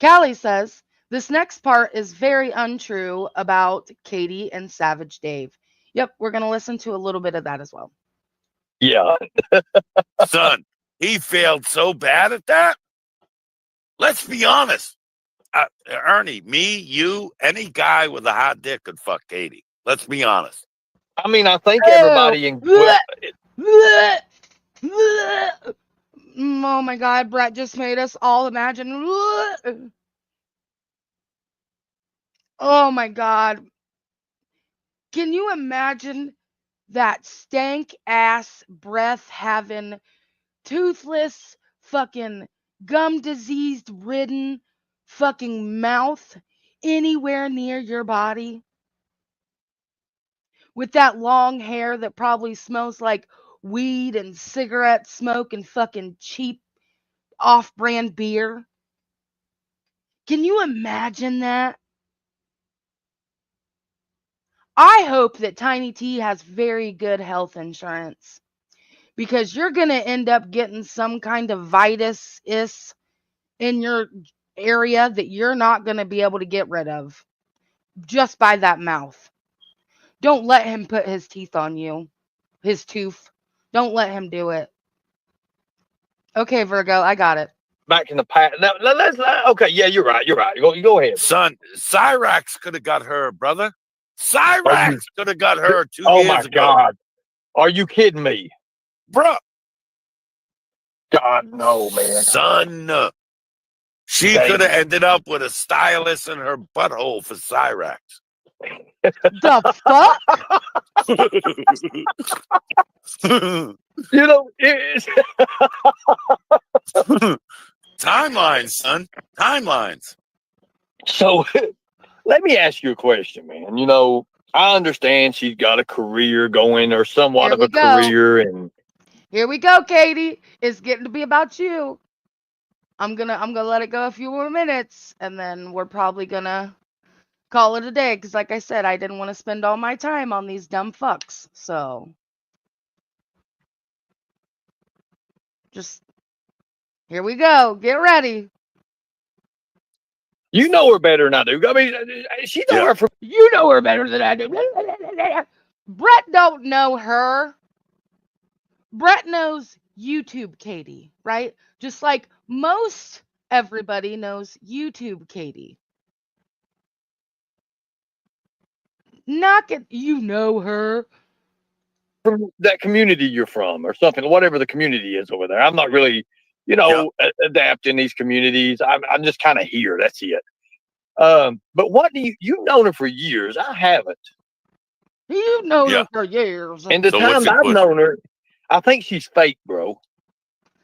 Callie says, this next part is very untrue about Katie and Savage Dave. Yep, we're going to listen to a little bit of that as well. Yeah. Son, he failed so bad at that. Let's be honest. Ernie, me, you, any guy with a hot dick could fuck Katie. Let's be honest. I mean, I think everybody in. Oh my God, Brett just made us all imagine. Oh my God. Can you imagine that stank ass breath having toothless fucking gum diseased ridden fucking mouth anywhere near your body? With that long hair that probably smells like weed and cigarette smoke and fucking cheap off-brand beer. Can you imagine that? I hope that Tiny T has very good health insurance, because you're going to end up getting some kind of vitus in your area that you're not going to be able to get rid of just by that mouth. Don't let him put his teeth on you. His tooth. Don't let him do it. Okay, Virgo, I got it. Back in the past. Now, okay, yeah, you're right. You go ahead. Son, Cyrax could have got her, brother. Cyrax could have got her 2 Oh years my ago. God. Are you kidding me? Bro. God, no, man. Son. She could have ended up with a stylist in her butthole for Cyrax. The fuck? It's Timelines, son. Timelines. So let me ask you a question, man. I understand she's got a career going, or somewhat of a career, and here we go, Katie. It's getting to be about you. I'm gonna let it go a few more minutes, and then we're probably gonna call it a day. Because, like I said, I didn't want to spend all my time on these dumb fucks. So, just here we go. Get ready. You know her better than I do. I mean, she know her from. You know her better than I do. Brett don't know her. Brett knows YouTube Katie, right? Just like most everybody knows YouTube Katie. Knock it, you know her. From that community you're from or something, whatever the community is over there. I'm not really, you know, adapting these communities. I'm just kind of here. That's it. But what do you've known her for years? I haven't. You've known her for years. And the times I've known her, I think she's fake, bro.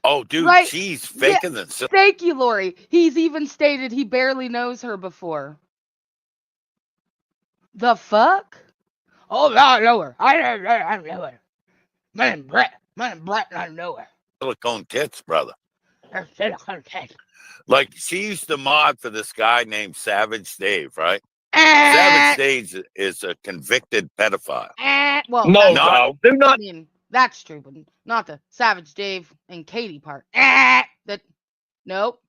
Oh, dude, Right? she's faker than silk. Thank you, Lori. He's even stated he barely knows her before. The fuck? Oh, I know her. I know her. Man, Brett, I know her. Silicone tits, brother. Her silicone tits. Like, she used to mod for this guy named Savage Dave, right? Savage Dave is a convicted pedophile. Well, no, do not. I mean, that's true, but not the Savage Dave and Katie part. Nope.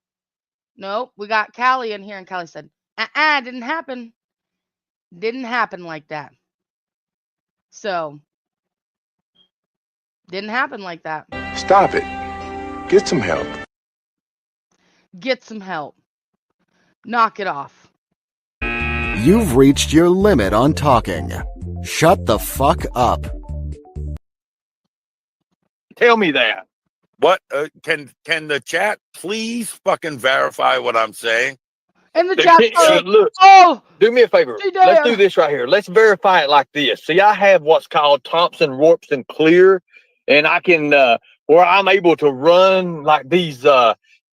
We got Callie in here, and Callie said, didn't happen. Didn't happen like that. So, didn't happen like that. Stop it. Get some help. Get some help. Knock it off. You've reached your limit on talking. Shut the fuck up. Tell me that. What can the chat please fucking verify what I'm saying? And the chat, look. Oh, do me a favor. Let's do this right here. Let's verify it like this. See, I have what's called Thompson Rorpson Clear, and I can where I'm able to run like these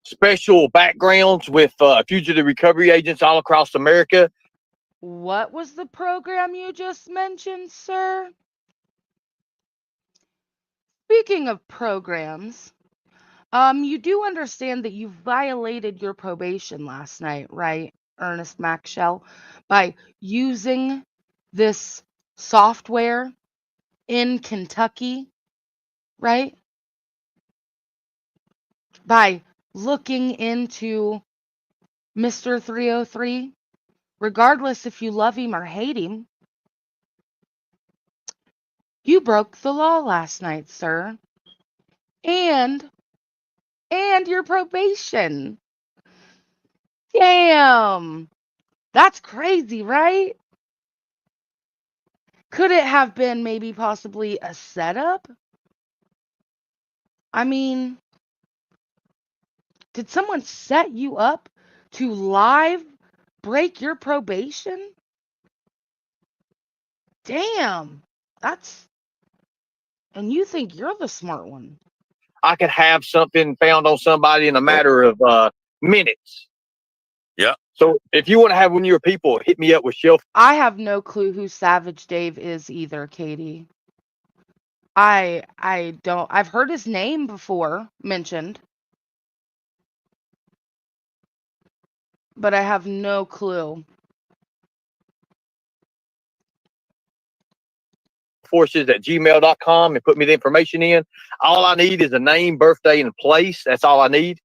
special backgrounds with fugitive recovery agents all across America. What was the program you just mentioned, sir? Speaking of programs, you do understand that you violated your probation last night, right, Ernest Maxwell, by using this software in Kentucky, right? By looking into Mr. 303, regardless if you love him or hate him. You broke the law last night, sir. And your probation. Damn. That's crazy, right? Could it have been maybe possibly a setup? I mean, did someone set you up to live break your probation? Damn. And you think you're the smart one. I could have something found on somebody in a matter of minutes. Yeah. So if you want to have one of your people hit me up with shelf. I have no clue who Savage Dave is either, Katie. I don't. I've heard his name before mentioned, but I have no clue. Forces@gmail.com and put me the information in. All I need is a name, birthday, and place. That's all I need,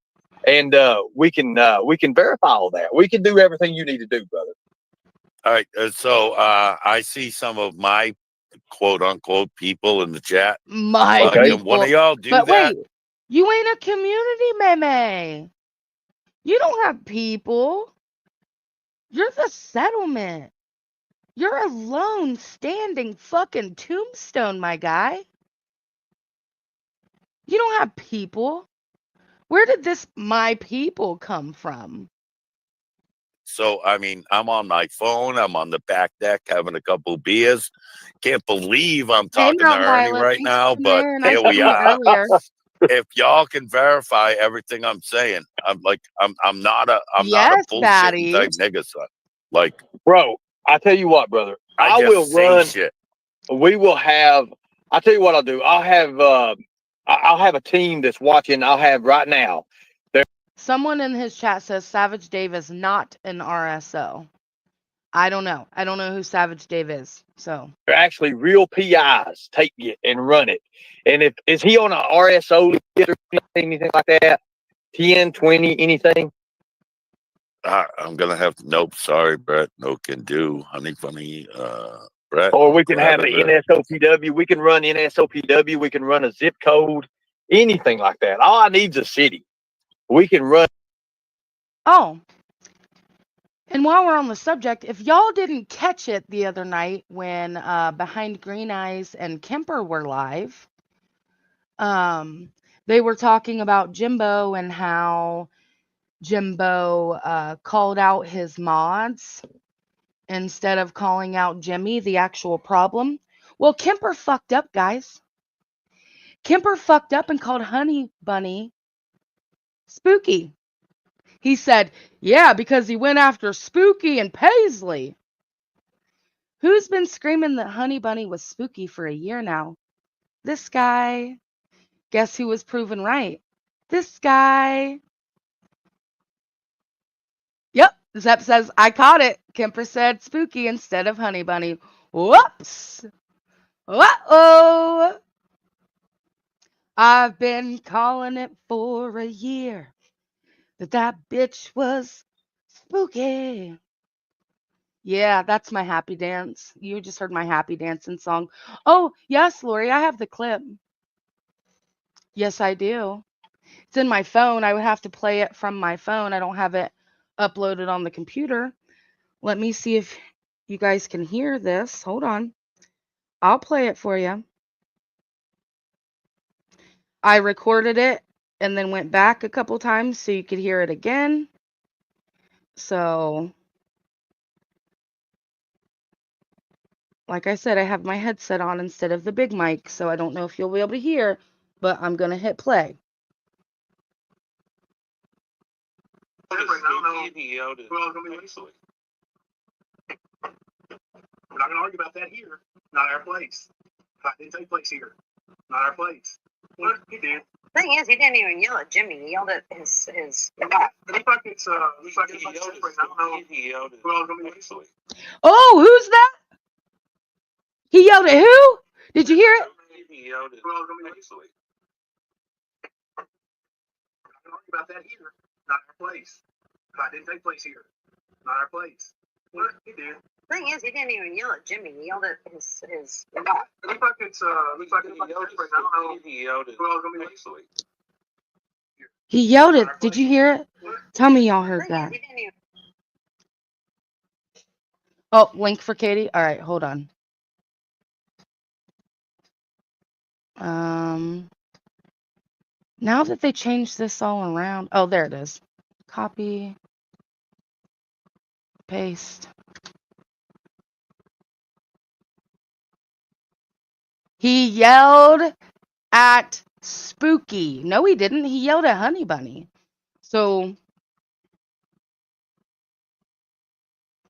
and we can verify all that. We can do everything you need to do, brother. All right. So I see some of my quote unquote people in the chat. My people. One of y'all do but that. Wait, you ain't a community meme. You don't have people. You're the settlement. You're a lone standing fucking tombstone, my guy. You don't have people. Where did this my people come from? So, I mean, I'm on my phone. I'm on the back deck having a couple beers. Can't believe I'm talking to Ernie right now, but here we are. If y'all can verify everything I'm saying, I'm not a bullshit type nigga, son. Like, bro, I tell you what, brother, I will run. Shit. We will have. I tell you what I'll do. I'll have a team that's watching. I'll have right now. Someone in his chat says Savage Dave is not an RSO. I don't know. I don't know who Savage Dave is. So They're actually real PIs. Take it and run it. And if is he on a RSO list or anything like that? 10, 20, anything? I'm gonna have to. Nope, sorry, Brett. No can do. Honey funny. Brett. Or we can grab have it, an Brett. NSOPW. We can run NSOPW. We can run a zip code. Anything like that. All I need is a city. We can run. Oh, and while we're on the subject, if y'all didn't catch it the other night when Behind Green Eyes and Kemper were live, they were talking about Jimbo and how Jimbo called out his mods instead of calling out Jimmy, the actual problem. Well, Kemper fucked up, guys. Kemper fucked up and called Honey Bunny Spooky. He said, yeah, because he went after Spooky and Paisley. Who's been screaming that Honey Bunny was spooky for a year now? This guy. Guess who was proven right? This guy. Yep, Zep says, I caught it. Kemper said spooky instead of Honey Bunny. Whoops. Uh-oh. I've been calling it for a year that bitch was spooky. Yeah, that's my happy dance. You just heard my happy dancing song. Oh, yes, Lori, I have the clip. Yes, I do. It's in my phone. I would have to play it from my phone. I don't have it uploaded on the computer. Let me see if you guys can hear this. Hold on. I'll play it for you. I recorded it and then went back a couple times so you could hear it again. So, like I said, I have my headset on instead of the big mic, so I don't know if you'll be able to hear, but I'm going to hit play. We're not going to argue about that here. Not our place. It didn't take place here. Not our place. What? He did. Thing is, he didn't even yell at Jimmy. He yelled at his. It looks like it's separate. I don't know. He yelled at who. Oh, who's that? He yelled at who? Did you hear it? He yelled at who. We're not going to argue about that here. Not our place. It didn't take place here. Not our place. What? He did. Thing is, he didn't even yell at Jimmy. He yelled at his. It looks like it's separate. I don't know. He yelled at who. He yelled it. Did you hear it? Tell me y'all heard that. Oh, link for Katie? All right, hold on. Now that they changed this all around. Oh, there it is. Copy. Paste. He yelled at Spooky. No, he didn't. He yelled at Honey Bunny. So,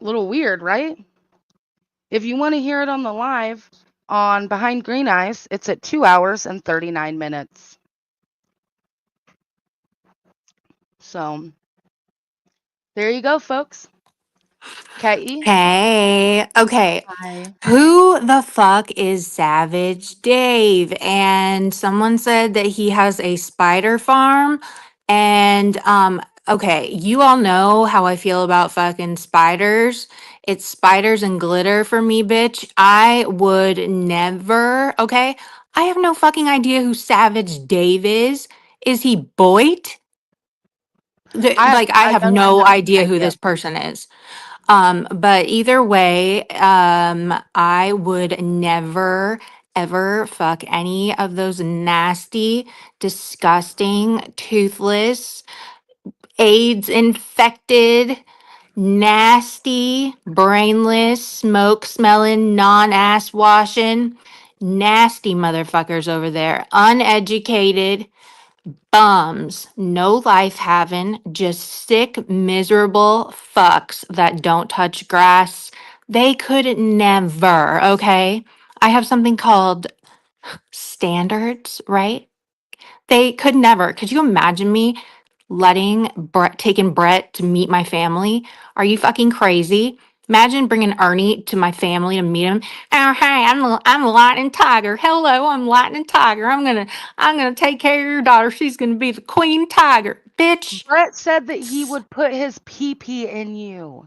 a little weird, right? If you want to hear it on the live on Behind Green Eyes, it's at 2 hours and 39 minutes. So, there you go, folks. Katie? Hey, okay. Hi. Who the fuck is Savage Dave? And someone said that he has a spider farm. And okay, you all know how I feel about fucking spiders. It's spiders and glitter for me, bitch. I would never, okay? I have no fucking idea who Savage Dave is. Is he Boyd? I have no idea who this person is. But either way, I would never, ever fuck any of those nasty, disgusting, toothless, AIDS infected, nasty, brainless, smoke smelling, non ass washing, nasty motherfuckers over there. Uneducated bums, no life having, just sick, miserable fucks that don't touch grass. They could never, okay? I have something called standards, right? They could never. Could you imagine me taking Brett to meet my family. Are you fucking crazy? Imagine bringing Ernie to my family to meet him. Oh, hey, I'm Lightning Tiger. Hello, I'm Lightning Tiger. I'm gonna take care of your daughter. She's gonna be the Queen Tiger, bitch. Brett said that he would put his pee-pee in you.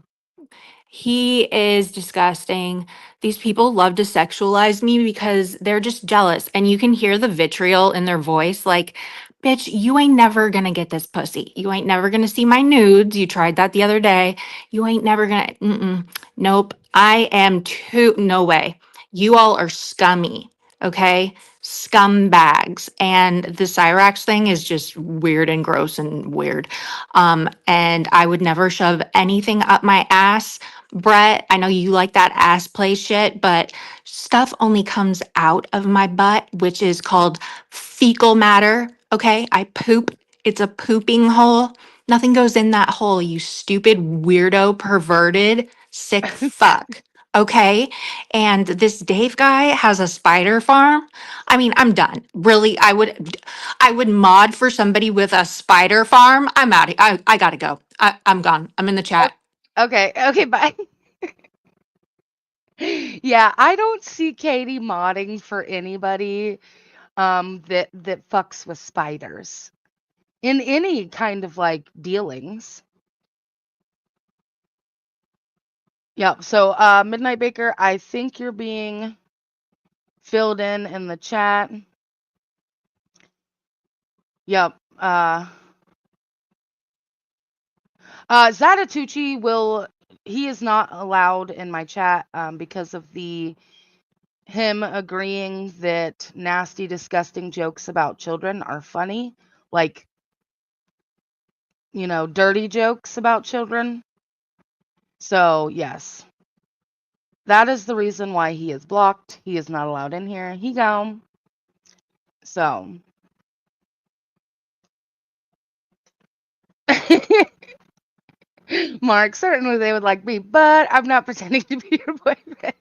He is disgusting. These people love to sexualize me because they're just jealous. And you can hear the vitriol in their voice like, bitch, you ain't never gonna get this pussy. You ain't never gonna see my nudes. You tried that the other day. You ain't never gonna, nope. I am too, no way. You all are scummy, okay? Scumbags. And the Cyrax thing is just weird and gross and weird. And I would never shove anything up my ass. Brett, I know you like that ass play shit, but stuff only comes out of my butt, which is called fecal matter. Okay, I poop. It's a pooping hole. Nothing goes in that hole, you stupid, weirdo, perverted, sick fuck. Okay, and this Dave guy has a spider farm. I mean, I'm done. Really, I would mod for somebody with a spider farm. I'm out. I gotta go. I'm gone. I'm in the chat. Okay, bye. Yeah, I don't see Katie modding for anybody that fucks with spiders in any kind of like dealings. Yep. So Midnight Baker, I think you're being filled in the chat. Yep. Zatatucci he is not allowed in my chat because of him agreeing that nasty, disgusting jokes about children are funny. Like, dirty jokes about children. So, yes. That is the reason why he is blocked. He is not allowed in here. He gone. So. Mark, certainly they would like me, but I'm not pretending to be your boyfriend.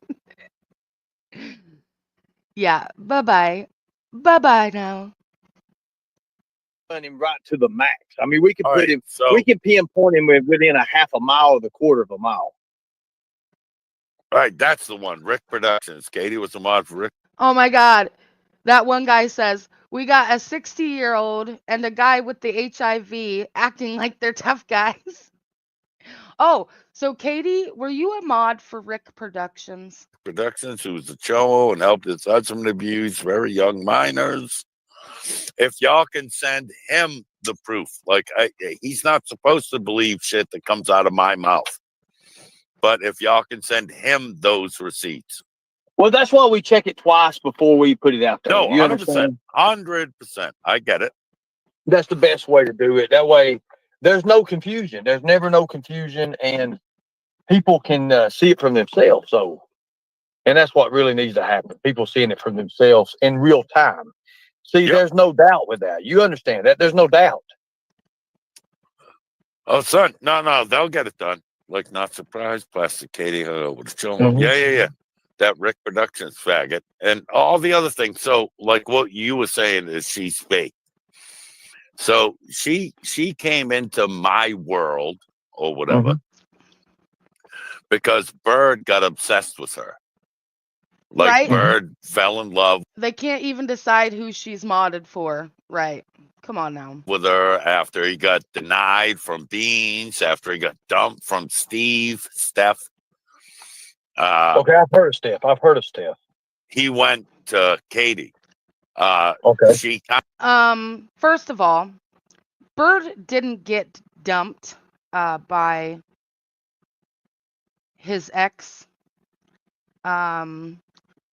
Yeah, bye-bye. Bye-bye now. Him right to the max. I mean, we can All put right, him. so- We can pinpoint him within a half a mile of the quarter of a mile. All right, that's the one. Rick Productions. Katie was a mod for Rick. Oh my God. That one guy says, we got a 60-year-old and a guy with the HIV acting like they're tough guys. Oh, so Katie, were you a mod for Rick Productions? Productions, who was a cholo and helped his husband abuse very young minors. If y'all can send him the proof, like he's not supposed to believe shit that comes out of my mouth. But if y'all can send him those receipts. Well, that's why we check it twice before we put it out there. No, You 100%. understand? 100%. I get it. That's the best way to do it. That way, there's no confusion. There's never no confusion, and people can see it from themselves. So, and that's what really needs to happen. People seeing it from themselves in real time. See, there's no doubt with that. You understand that? There's no doubt. Oh, son. No, they'll get it done. Like, not surprised. Plastic Katie with the children. Yeah. That Rick Productions faggot. And all the other things. So, like what you were saying is she's fake. So she came into my world or whatever because Bird got obsessed with her. Like Right? Bird fell in love They can't even decide who she's modded for. Right. Come on now. with her after he got denied from Beans, after he got dumped from Steph. Okay, I've heard of Steph. He went to Katie. Okay. First of all, Bird didn't get dumped by his ex.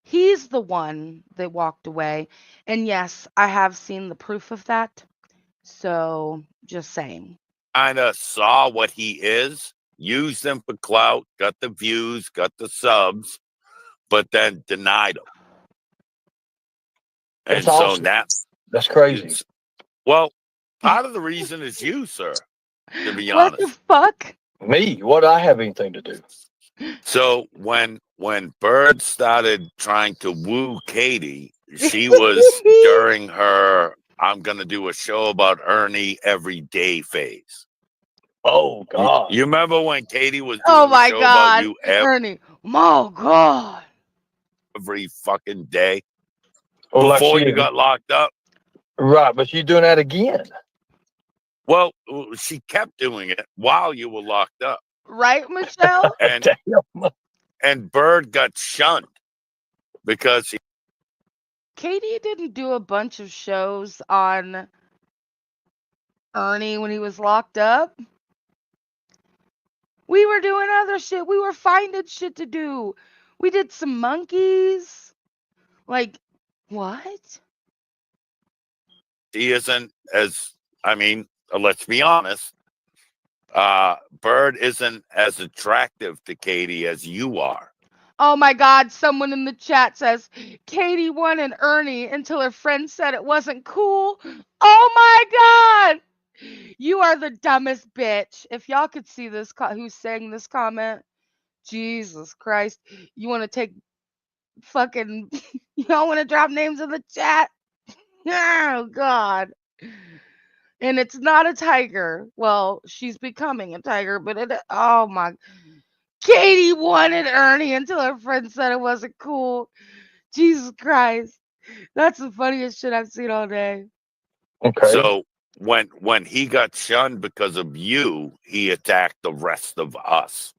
He's the one that walked away. And yes, I have seen the proof of that. So, just saying. Kind of saw what he is, used him for clout, got the views, got the subs, but then denied him. And That's awesome. That's crazy. Well, part of the reason is you, sir, to be What honest. the fuck? Me? What do I have anything to do? So when Bird started trying to woo Katie, she was during her I'm going to do a show about Ernie every day phase. Oh, God. You remember when Katie was Oh doing a my show about God, you Ernie. Oh God. every fucking day Well, like before she you is. got locked up? Right, but she's doing that again. Well, she kept doing it while you were locked up. Right, Michelle? And Bird got shunned because he. Katie didn't do a bunch of shows on Ernie when he was locked up. We were doing other shit. We were finding shit to do. We did some monkeys. Like, what? He isn't as, I mean, let's be honest. Bird isn't as attractive to Katie as you are. Oh my God, someone in the chat says Katie wanted Ernie until her friend said it wasn't cool. Oh my God. You are the dumbest bitch. If y'all could see this, who's saying this comment, Jesus Christ. You want to take fucking, y'all want to drop names in the chat? Oh God. And it's not a tiger. Well, she's becoming a tiger, but oh my. Katie wanted Ernie until her friend said it wasn't cool. Jesus Christ. That's the funniest shit I've seen all day. Okay. So when he got shunned because of you, he attacked the rest of us.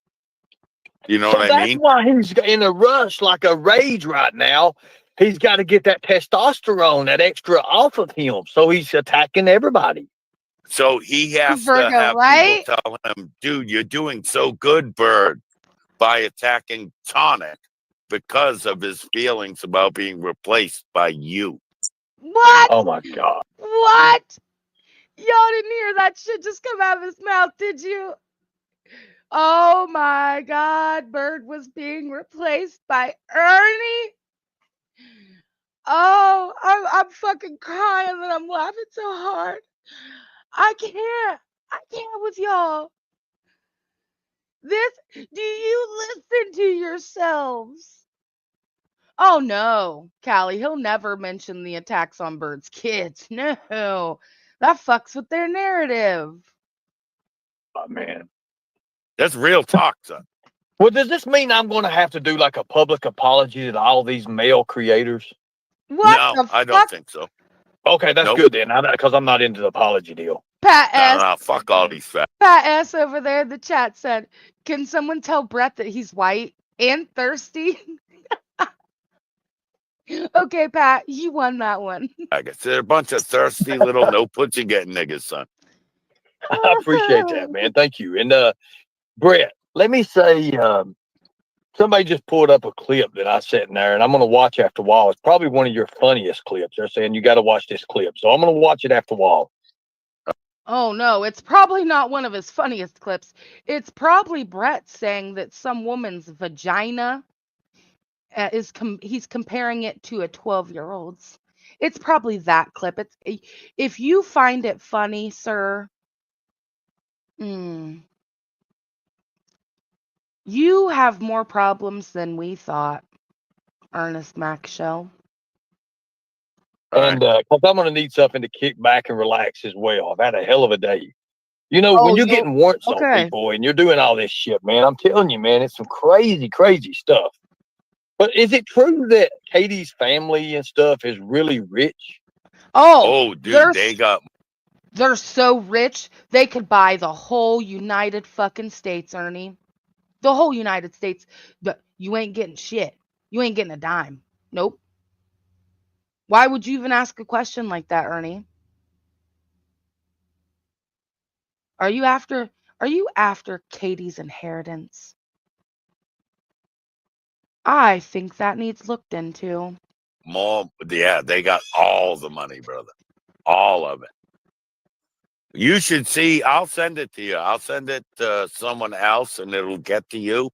You know what I That's mean? why he's in a rush, like a rage right now. He's got to get that testosterone, that extra off of him. So he's attacking everybody. So he has to Virgo, have right? people tell him, dude, you're doing so good, Bird, by attacking Tonic because of his feelings about being replaced by you. What? Oh my God. What? Y'all didn't hear that shit just come out of his mouth, did you? Oh my God, Bird was being replaced by Ernie. Oh, I'm fucking crying and I'm laughing so hard. I can't with y'all. Do you listen to yourselves? Oh no, Callie, he'll never mention the attacks on Bird's kids. No, that fucks with their narrative. Oh, man. That's real talk, son. Well, does this mean I'm going to have to do like a public apology to all these male creators? What No, the I fuck? don't think so. Okay, that's Nope. good then, because I'm not into the apology deal. Pat S. No, fuck all these facts. Pat S over there in the chat said, "Can someone tell Brett that he's white and thirsty?" Okay, Pat, you won that one. I guess they're a bunch of thirsty little no pussy getting niggas, son. I appreciate that, man. Thank you. And Brett, let me say, somebody just pulled up a clip that I sent in there, and I'm going to watch after a while. It's probably one of your funniest clips. They're saying you got to watch this clip, so I'm going to watch it after a while. Oh no, it's probably not one of his funniest clips. It's probably Brett saying that some woman's vagina he's comparing it to a 12-year-old's. It's probably that clip. If you find it funny, sir, you have more problems than we thought, Ernest Maxwell. And because I'm going to need something to kick back and relax as well. I've had a hell of a day. You know, when you're getting warrants on people and you're doing all this shit, man, I'm telling you, man, it's some crazy, crazy stuff. But is it true that Katie's family and stuff is really rich? Oh, dude, they're so rich, they could buy the whole United fucking States, Ernie. The whole United States. But you ain't getting shit. You ain't getting a dime. Nope. Why would you even ask a question like that, Ernie? Are you after Katie's inheritance? I think that needs looked into. More, yeah, they got all the money, brother. All of it. You should see, I'll send it to you. I'll send it to someone else and it'll get to you.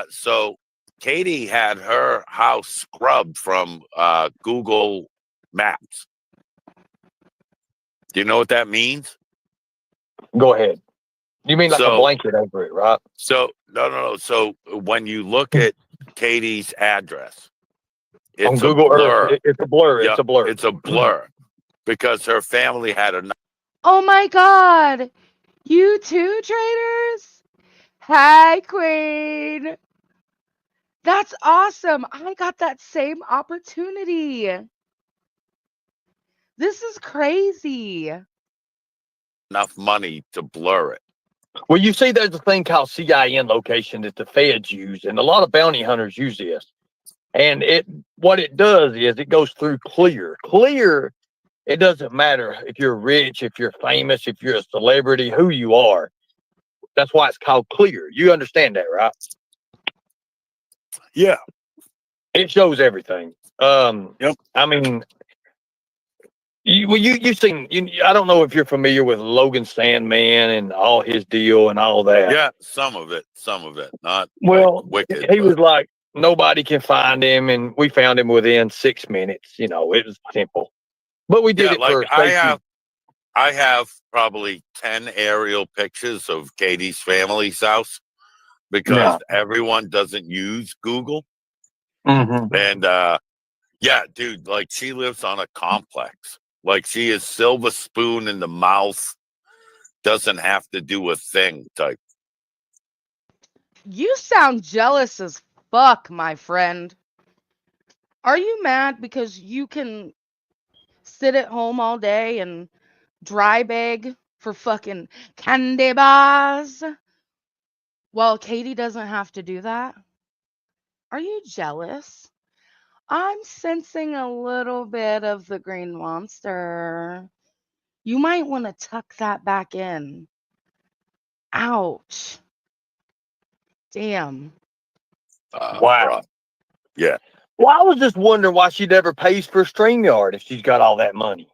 So Katie had her house scrubbed from Google Maps. Do you know what that means? Go ahead. You mean like a blanket over it, right? So, no. So when you look at Katie's address, it's on Google a blur. Earth, it's a blur. Yep, It's a blur. It's a blur. because her family had a. Oh my God. You too, traders? Hi, Queen. That's awesome. I got that same opportunity. This is crazy. Enough money to blur it. Well, you see, there's a thing called CIN location that the feds use, and a lot of bounty hunters use this. And what it does is it goes through clear. Clear, it doesn't matter if you're rich, if you're famous, if you're a celebrity, who you are. That's why it's called clear. You understand that, right? Yeah. It shows everything. Yep. I mean, you've seen. I don't know if you're familiar with Logan Sandman and all his deal and all that. Yeah, some of it. Not well. Like wicked. He was like, nobody can find him, and we found him within 6 minutes. You know, it was simple. But we did it like for safety. I have probably 10 aerial pictures of Katie's family's house because everyone doesn't use Google. Mm-hmm. And yeah, dude, like she lives on a complex. Like she is silver spoon in the mouth, doesn't have to do a thing type. You sound jealous as fuck, my friend. Are you mad because you can sit at home all day and dry beg for fucking candy bars while Katie doesn't have to do that? Are you jealous? I'm sensing a little bit of the green monster. You might want to tuck that back in. Ouch. Damn. Wow. Right. Yeah. Well, I was just wondering why she never pays for StreamYard if she's got all that money.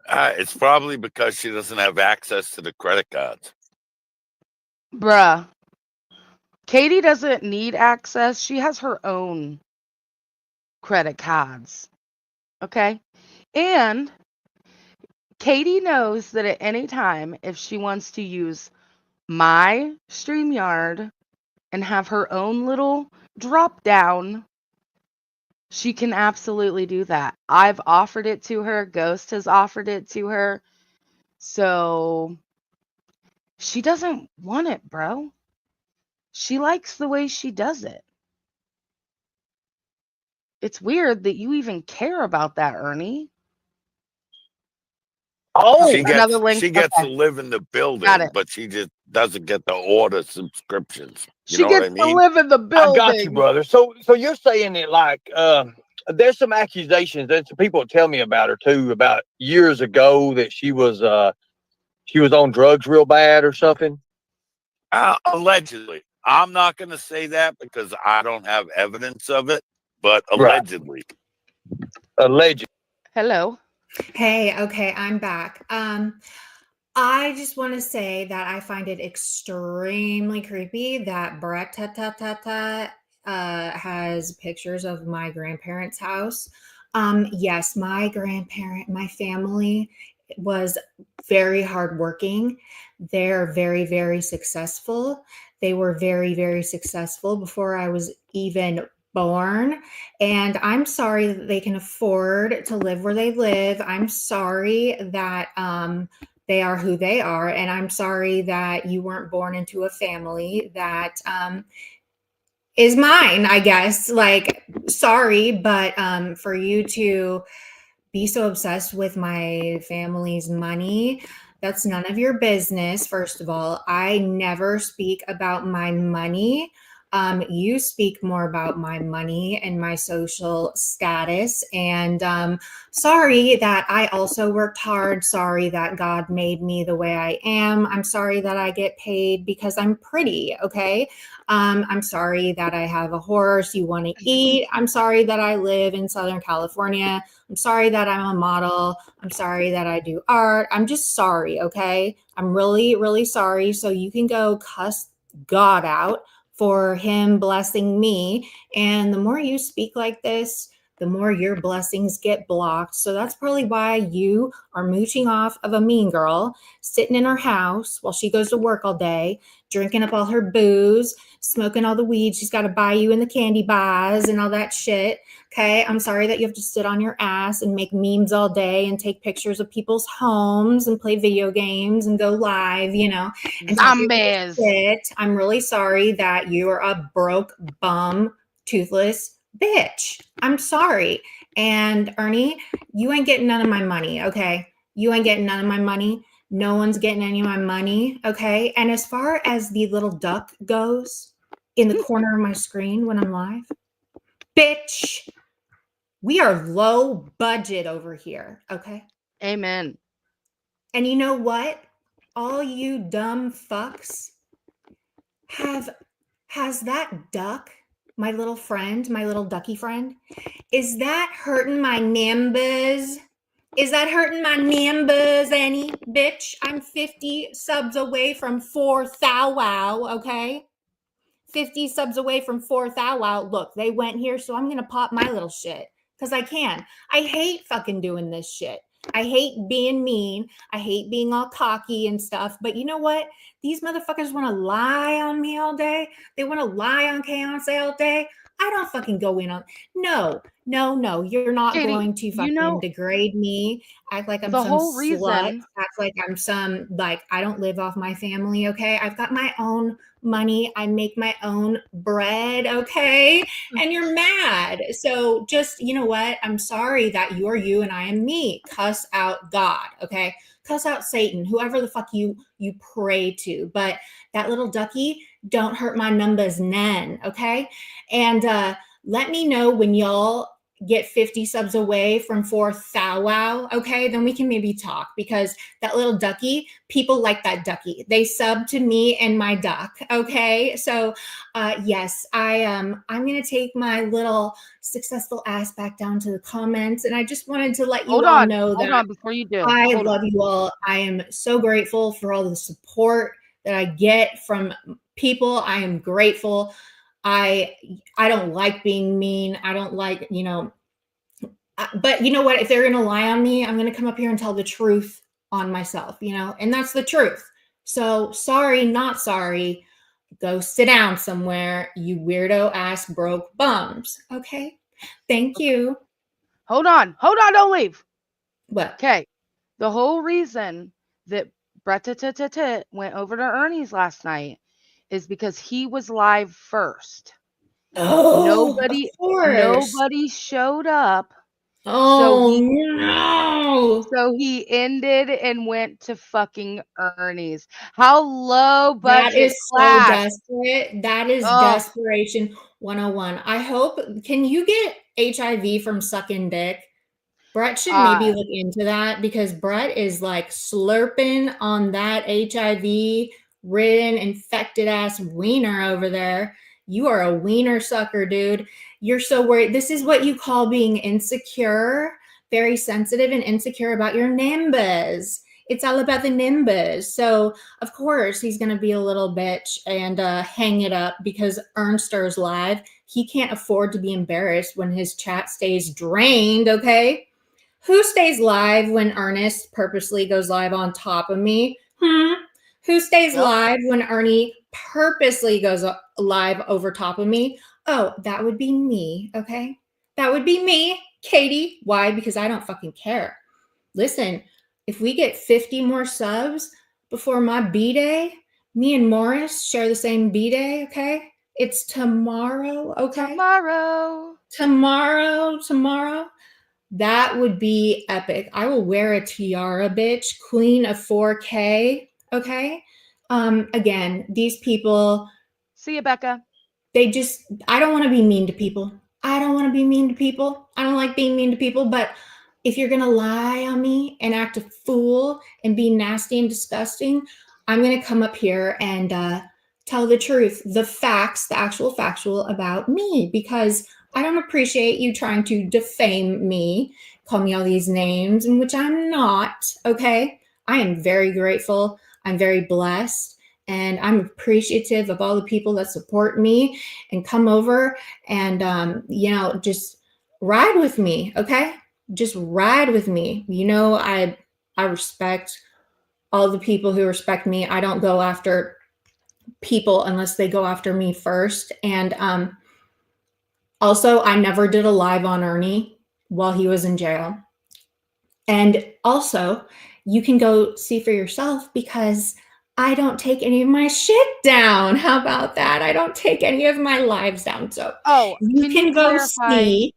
It's probably because she doesn't have access to the credit cards. Bruh. Katie doesn't need access. She has her own credit cards. Okay? And Katie knows that at any time, if she wants to use my StreamYard and have her own little drop down, she can absolutely do that. I've offered it to her. Ghost has offered it to her. So she doesn't want it, bro. She likes the way she does it. It's weird that you even care about that, Ernie. Oh, she another link. She gets to live in the building, but she just doesn't get to order subscriptions. You know what I mean? To live in the building. I got you, brother. So you're saying that like there's some accusations. There's some people tell me about her too, about years ago that she was on drugs real bad or something. Allegedly. I'm not going to say that because I don't have evidence of it, but allegedly. Allegedly. Hello. Hey, okay, I'm back. I just want to say that I find it extremely creepy that Brett has pictures of my grandparents' house. Yes, my family was very hardworking. They're very, very successful. They were very, very successful before I was even born. And I'm sorry that they can afford to live where they live. I'm sorry that they are who they are. And I'm sorry that you weren't born into a family that is mine, I guess. Like, sorry, but for you to be so obsessed with my family's money, that's none of your business. First of all, I never speak about my money. You speak more about my money and my social status. And sorry that I also worked hard. Sorry that God made me the way I am. I'm sorry that I get paid because I'm pretty. Okay. I'm sorry that I have a horse you want to eat. I'm sorry that I live in Southern California. I'm sorry that I'm a model. I'm sorry that I do art. I'm just sorry. Okay. I'm really, really sorry. So you can go cuss God out for him blessing me. And the more you speak like this, the more your blessings get blocked. So that's probably why you are mooching off of a mean girl, sitting in her house while she goes to work all day, drinking up all her booze, smoking all the weed she's got to buy you in the candy bars and all that shit. Okay, I'm sorry that you have to sit on your ass and make memes all day and take pictures of people's homes and play video games and go live, you know, and talk your shit. I'm really sorry that you are a broke bum, toothless bitch. I'm sorry. And Ernie, you ain't getting none of my money, okay? You ain't getting none of my money. No one's getting any of my money, okay? And as far as the little duck goes in the corner of my screen when I'm live, bitch, we are low budget over here, okay? Amen. And you know what? All you dumb fucks has that duck, my little friend, my little ducky friend, is that hurting my numbers? Is that hurting my numbers any, bitch? I'm 50 subs away from 4,000, okay? 50 subs away from 4,000. Look, they went here, so I'm going to pop my little shit because I can. I hate fucking doing this shit. I hate being mean. I hate being all cocky and stuff. But you know what? These motherfuckers want to lie on me all day. They want to lie on K-On all day. I don't fucking go in on. No. You're not Katie, going to fucking you know, degrade me. Act like I'm the some whole slut. reason. Act like I'm some, like, I don't live off my family, okay? I've got my own money. I make my own bread, okay? And you're mad. So just, you know what? I'm sorry that you're you and I am me. Cuss out God, okay? Cuss out Satan, whoever the fuck you pray to. But that little ducky, don't hurt my numbers none, okay? And let me know when y'all get 50 subs away from 4,000, okay? Then we can maybe talk, because that little ducky, people like that ducky. They sub to me and my duck, okay? So yes, I'm gonna take my little successful ass back down to the comments, and I just wanted to let you all know that hold on before you do. I love you all. I am so grateful for all the support that I get from people. I am grateful. I don't like being mean. I don't like, you know, but you know what? If they're going to lie on me, I'm going to come up here and tell the truth on myself, you know, and that's the truth. So sorry, not sorry. Go sit down somewhere, you weirdo ass broke bums. Okay. Thank you. Hold on, don't leave. What? Okay. The whole reason that Brett went over to Ernie's last night is because he was live first. Oh, of course. Nobody showed up. Oh, no. So he ended and went to fucking Ernie's. How low budget That is so class. desperate. That is desperation 101. I hope, can you get HIV from sucking dick? Brett should maybe look into that, because Brett is like slurping on that HIV ridden, infected ass wiener over there. You are a wiener sucker, dude. You're so worried. This is what you call being insecure, very sensitive and insecure about your nimbus. It's all about the nimbus. So, of course, he's going to be a little bitch and hang it up because Ernster's live. He can't afford to be embarrassed when his chat stays drained, okay? Who stays live when Ernest purposely goes live on top of me? Who stays live when Ernie purposely goes live over top of me? Oh, that would be me, okay? That would be me, Katie. Why? Because I don't fucking care. Listen, if we get 50 more subs before my B-Day, me and Morris share the same B-Day, okay? It's tomorrow, okay? Tomorrow. That would be epic. I will wear a tiara, bitch. Queen of 4K. Okay. Again, these people. See you, Becca. I don't want to be mean to people. I don't like being mean to people, but if you're going to lie on me and act a fool and be nasty and disgusting, I'm going to come up here and tell the truth, the facts, the actual factual about me, because I don't appreciate you trying to defame me, call me all these names, in which I'm not, okay? I am very grateful. I'm very blessed, and I'm appreciative of all the people that support me and come over and, you know, just ride with me, okay? Just ride with me. You know, I respect all the people who respect me. I don't go after people unless they go after me first. And also, I never did a live on Ernie while he was in jail. And also, you can go see for yourself because I don't take any of my shit down. How about that? I don't take any of my lives down. So Oh, you can go see.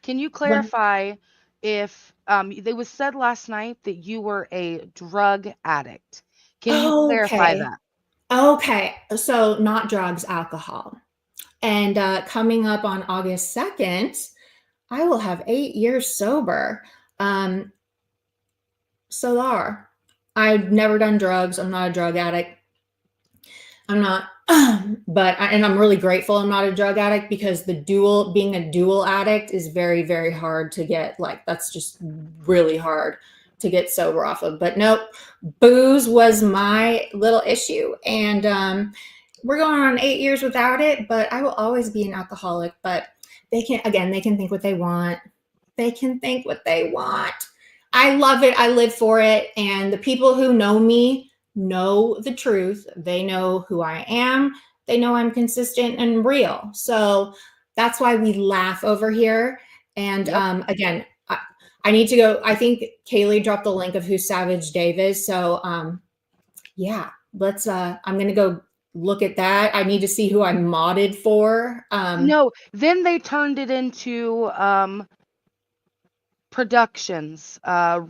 Can you What? clarify if it was said last night that you were a drug addict? Can you clarify Okay. that? Okay. So not drugs, alcohol. And coming up on August 2nd, I will have 8 years sober. Solar. I've never done drugs. I'm not a drug addict. I'm not, and I'm really grateful I'm not a drug addict because being a dual addict is very, very hard to get. Like, that's just really hard to get sober off of. But nope, booze was my little issue. And we're going on 8 years without it, but I will always be an alcoholic. But they can think what they want. They can think what they want. I love it. I live for it. And the people who know me know the truth. They know who I am. They know I'm consistent and real. So that's why we laugh over here. And again, I need to go. I think Kaylee dropped the link of who Savage Dave is. So yeah, let's I'm gonna go look at that. I need to see who I modded for. No, then they turned it into Productions,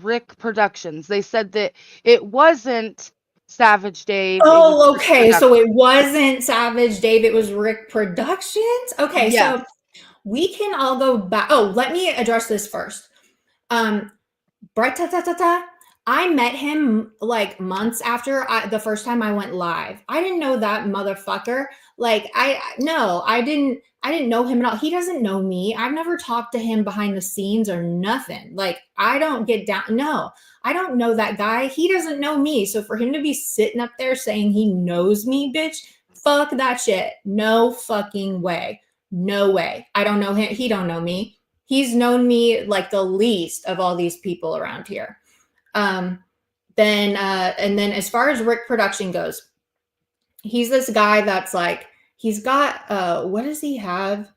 Rick Productions. They said that it wasn't Savage Dave, it was Oh, Rick okay. So Productions. it wasn't Savage Dave, it was Rick Productions. Okay, Yes. so we can all go back. Oh, let me address this first. Brett, I met him like months after the first time I went live. I didn't know that motherfucker. Like, I didn't know him at all. He doesn't know me. I've never talked to him behind the scenes or nothing. Like, I don't get down. No, I don't know that guy. He doesn't know me. So for him to be sitting up there saying he knows me, bitch, fuck that shit. No fucking way. No way. I don't know him. He don't know me. He's known me like the least of all these people around here. Then as far as Rick Production goes, he's this guy that's like, he's got what does he have?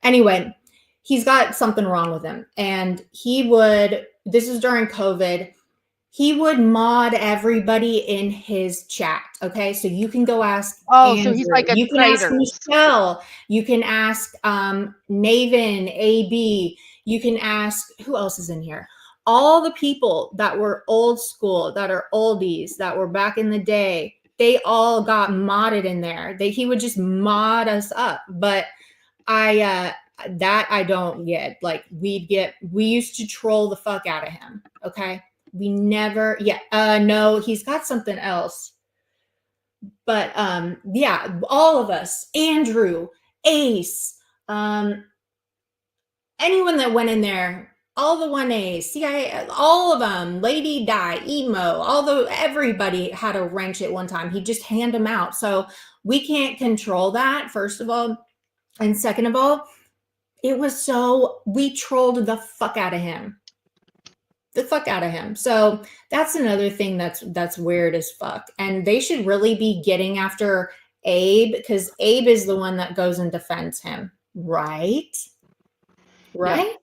Anyway, he's got something wrong with him. And this is during COVID, he would mod everybody in his chat. Okay. So you can go ask Oh, so Andrew, he's like a you can ask traitors. Michelle, you can ask Naven, AB, you can ask who else is in here? All the people that were old school, that are oldies, that were back in the day, they all got modded in there. He would just mod us up. But I don't get. Like, we used to troll the fuck out of him. Okay. We never, no, he's got something else. But yeah, all of us, Andrew, Ace, anyone that went in there, all the 1As, CIA, all of them, Lady Di, Emo, everybody had a wrench at one time. He'd just hand them out. So we can't control that, first of all. And second of all, we trolled the fuck out of him. So that's another thing that's weird as fuck. And they should really be getting after Abe, because Abe is the one that goes and defends him, right? Right? Yeah.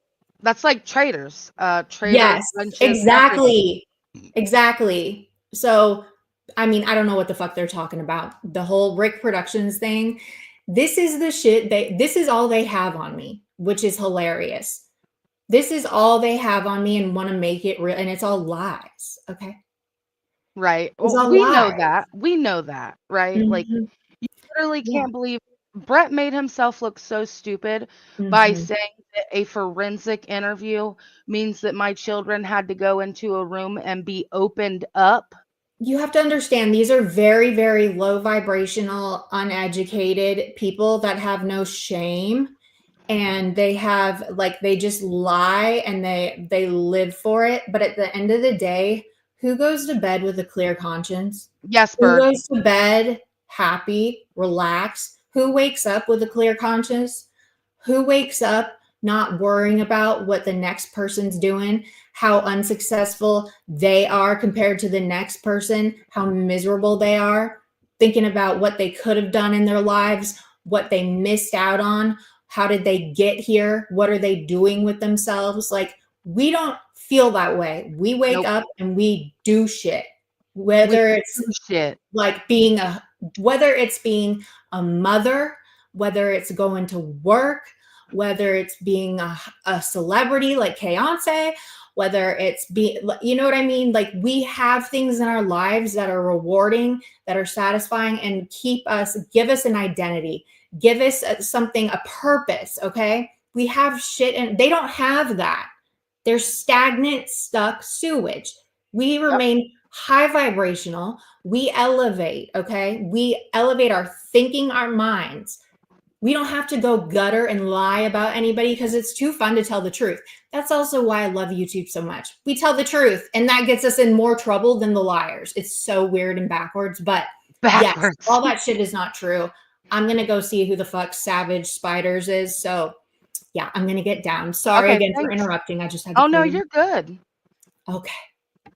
That's like traitors. Traitors, Yes, bunches, everything. exactly. So, I mean, I don't know what the fuck they're talking about. The whole Rick Productions thing. This is the shit this is all they have on me, which is hilarious. This is all they have on me and want to make it real, and it's all lies. Okay. Right. It's Well, all we know lies. that. We know that, right? Like, Mhm. you literally Yeah. can't believe Brett made himself look so stupid by Mhm. saying that a forensic interview means that my children had to go into a room and be opened up. You have to understand, these are very, very low vibrational, uneducated people that have no shame. And they just lie and they live for it. But at the end of the day, who goes to bed with a clear conscience? Yes, Who Bird. goes to bed happy, relaxed? Who wakes up with a clear conscience? Who wakes up not worrying about what the next person's doing, how unsuccessful they are compared to the next person, how miserable they are, thinking about what they could have done in their lives, what they missed out on, how did they get here, what are they doing with themselves. Like, we don't feel that way. We wake Nope. up and we do shit, We whether it's do shit. like whether it's being a mother, whether it's going to work, whether it's being a celebrity like Beyonce, whether it's being, you know what I mean? Like, we have things in our lives that are rewarding, that are satisfying, and give us an identity, give us something, a purpose. Okay. We have shit and they don't have that. They're stagnant, stuck sewage. We remain high vibrational. We elevate, okay? We elevate our thinking, our minds. We don't have to go gutter and lie about anybody because it's too fun to tell the truth. That's also why I love YouTube so much. We tell the truth, and that gets us in more trouble than the liars. It's so weird and backwards, but yes, all that shit is not true. I'm going to go see who the fuck Savage Spiders is. So yeah, I'm going to get down. Sorry Okay, again for thanks. interrupting. I just had to. Oh, no, you're good. Okay.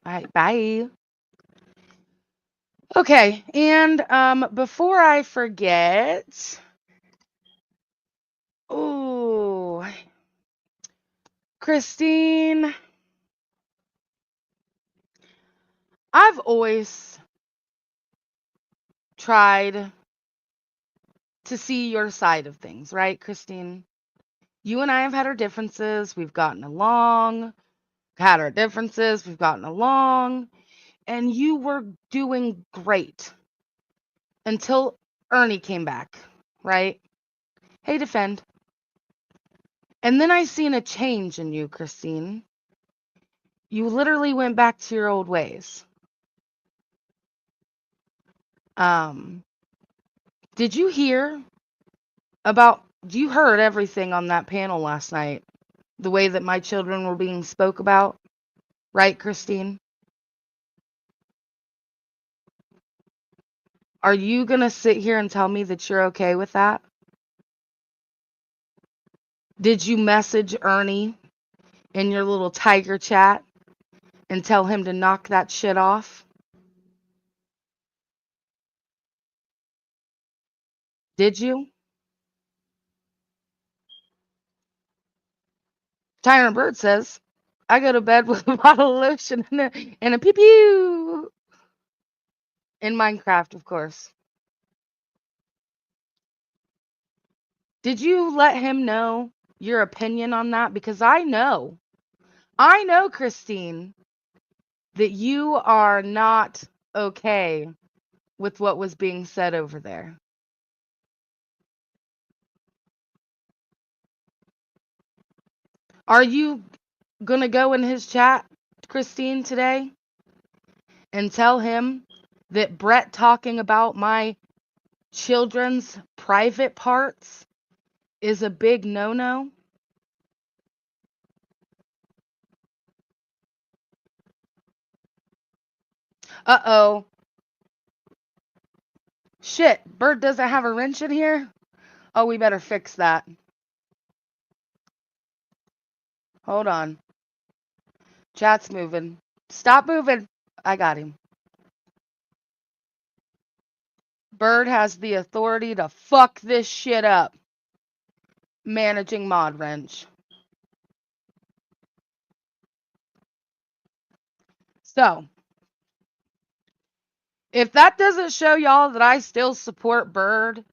All right, bye. Okay, and before I forget, oh, Christine, I've always tried to see your side of things, right, Christine? You and I have had our differences. We've gotten along, had our differences. We've gotten along, and you were doing great until Ernie came back, right? Hey, defend. And then I seen a change in you, Christine. You literally went back to your old ways. Did you hear you heard everything on that panel last night? The way that my children were being spoke about, right, Christine? Are you going to sit here and tell me that you're okay with that? Did you message Ernie in your little tiger chat and tell him to knock that shit off? Did you? Tyrant Bird says, I go to bed with a bottle of lotion and a pew pew. In Minecraft, of course. Did you let him know your opinion on that? Because I know, Christine, that you are not okay with what was being said over there. Are you going to go in his chat, Christine, today and tell him that Brett talking about my children's private parts is a big no-no? Uh-oh. Shit, Bird doesn't have a wrench in here? Oh, we better fix that. Hold on. Chat's moving. Stop moving. I got him. Bird has the authority to fuck this shit up. Managing mod wrench. So, if that doesn't show y'all that I still support Bird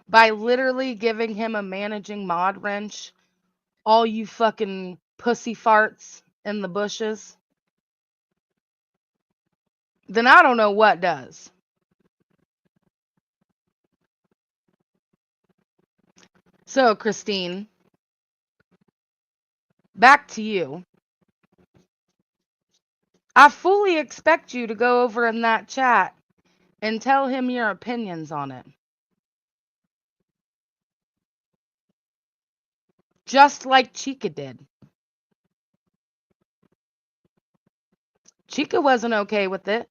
by literally giving him a managing mod wrench, all you fucking pussy farts in the bushes, then I don't know what does. So, Christine, back to you. I fully expect you to go over in that chat and tell him your opinions on it. Just like Chica did. Chica wasn't okay with it,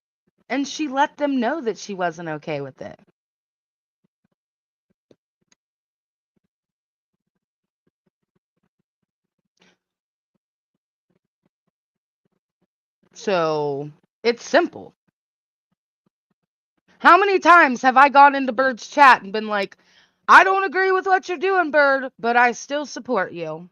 and she let them know that she wasn't okay with it. So it's simple. How many times have I gone into Bird's chat and been like, I don't agree with what you're doing, Bird, but I still support you?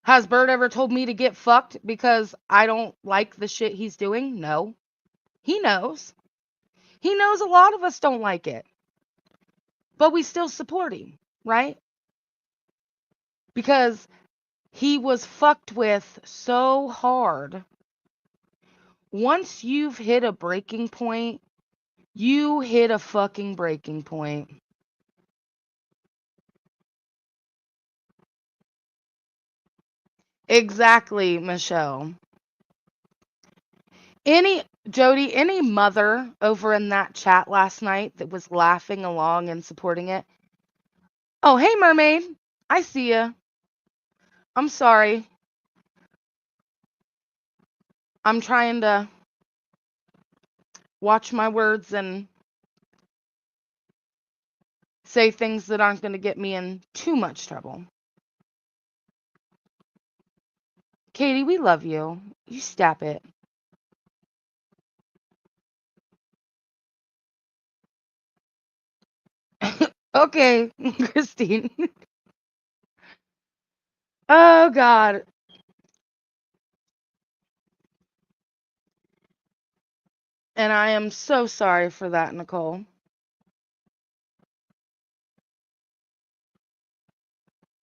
Has Bird ever told me to get fucked because I don't like the shit he's doing? No. He knows. He knows a lot of us don't like it. But we still support him, right? Because he was fucked with so hard. Once you've hit a breaking point, you hit a fucking breaking point. Exactly, Michelle. Any mother over in that chat last night that was laughing along and supporting it? Oh, hey, mermaid. I see ya. I'm sorry. I'm trying to watch my words and say things that aren't going to get me in too much trouble. Katie, we love you. You stop it. Okay, Christine. Oh, God. And I am so sorry for that, Nicole.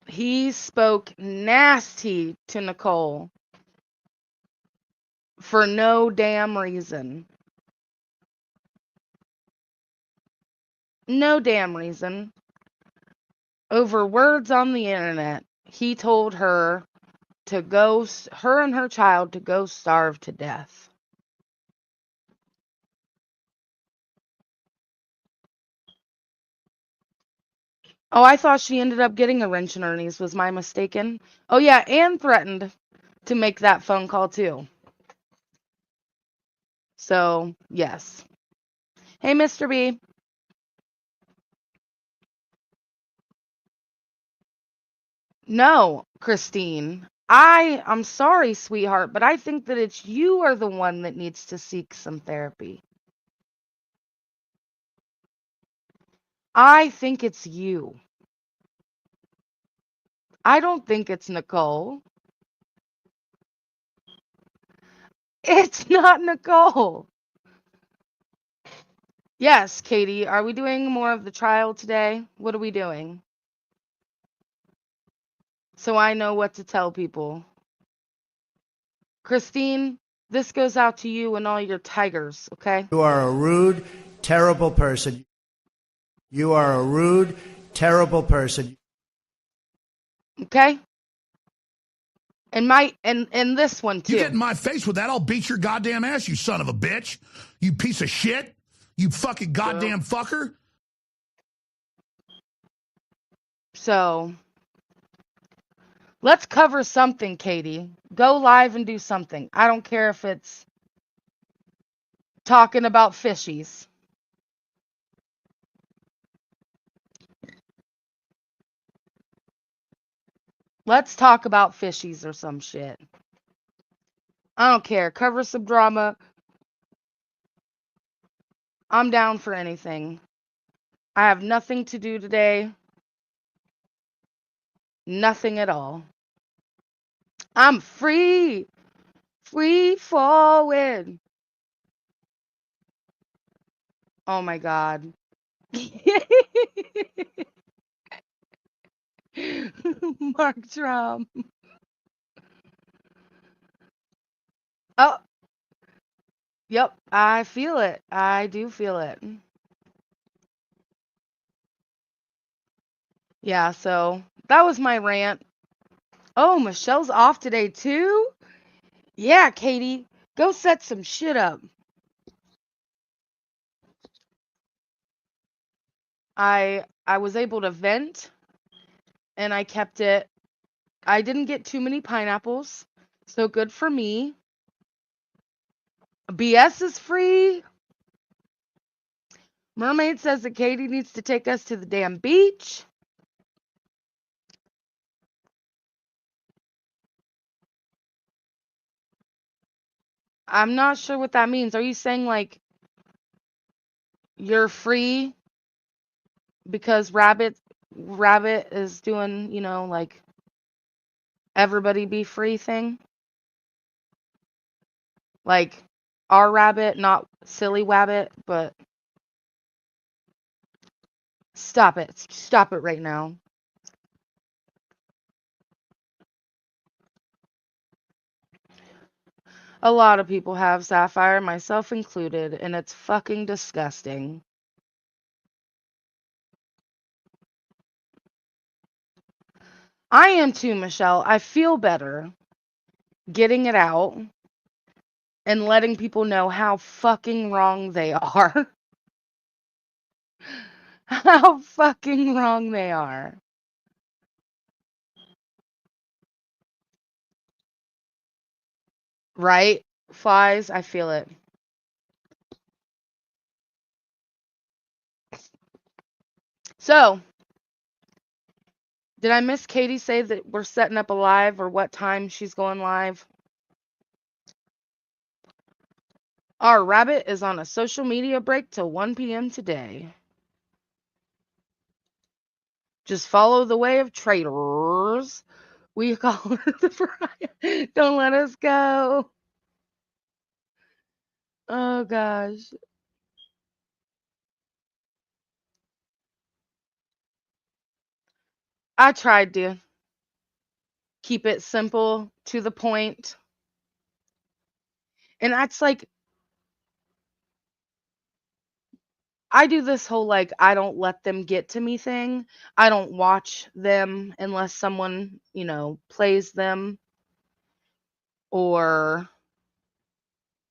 He spoke nasty to Nicole for no damn reason. No damn reason. Over words on the internet, he told her to go, her and her child to go starve to death. Oh, I thought she ended up getting a wrench in her knees. Was my mistaken? Oh, yeah, and threatened to make that phone call, too. So, yes. Hey, Mr. B. No, Christine. I'm sorry, sweetheart, but I think that it's you are the one that needs to seek some therapy. I think it's you. I don't think it's Nicole. It's not Nicole. Yes, Katie, are we doing more of the trial today? What are we doing? So I know what to tell people. Christine, this goes out to you and all your tigers, okay? You are a rude, terrible person. You are a rude, terrible person. Okay? And this one too. You get in my face with that, I'll beat your goddamn ass, you son of a bitch. You piece of shit. You fucking goddamn fucker. So, let's cover something, Katie. Go live and do something. I don't care if it's talking about fishies. Let's talk about fishies or some shit. I don't care. Cover some drama. I'm down for anything. I have nothing to do today. Nothing at all. I'm free. Free falling. Oh my God. Mark Trump. Oh, yep. I feel it. I do feel it. Yeah, so that was my rant. Oh, Michelle's off today too? Yeah, Katie, go set some shit up. I was able to vent and I kept it. I didn't get too many pineapples, so good for me. BS is free. Mermaid says that Katie needs to take us to the damn beach. I'm not sure what that means. Are you saying like you're free because Rabbit is doing, like everybody be free thing? Like our Rabbit, not silly Wabbit, but stop it. Stop it right now. A lot of people have Sapphire, myself included, and it's fucking disgusting. I am too, Michelle. I feel better getting it out and letting people know how fucking wrong they are. How fucking wrong they are. Right? Flies, I feel it. So, did I miss Katie say that we're setting up a live or what time she's going live? Our Rabbit is on a social media break till 1 p.m. today. Just follow the way of traitors. We call her the Pariah. Don't let us go. Oh, gosh. I tried to keep it simple, to the point. And that's like, I do this whole like, I don't let them get to me thing. I don't watch them unless someone, plays them or,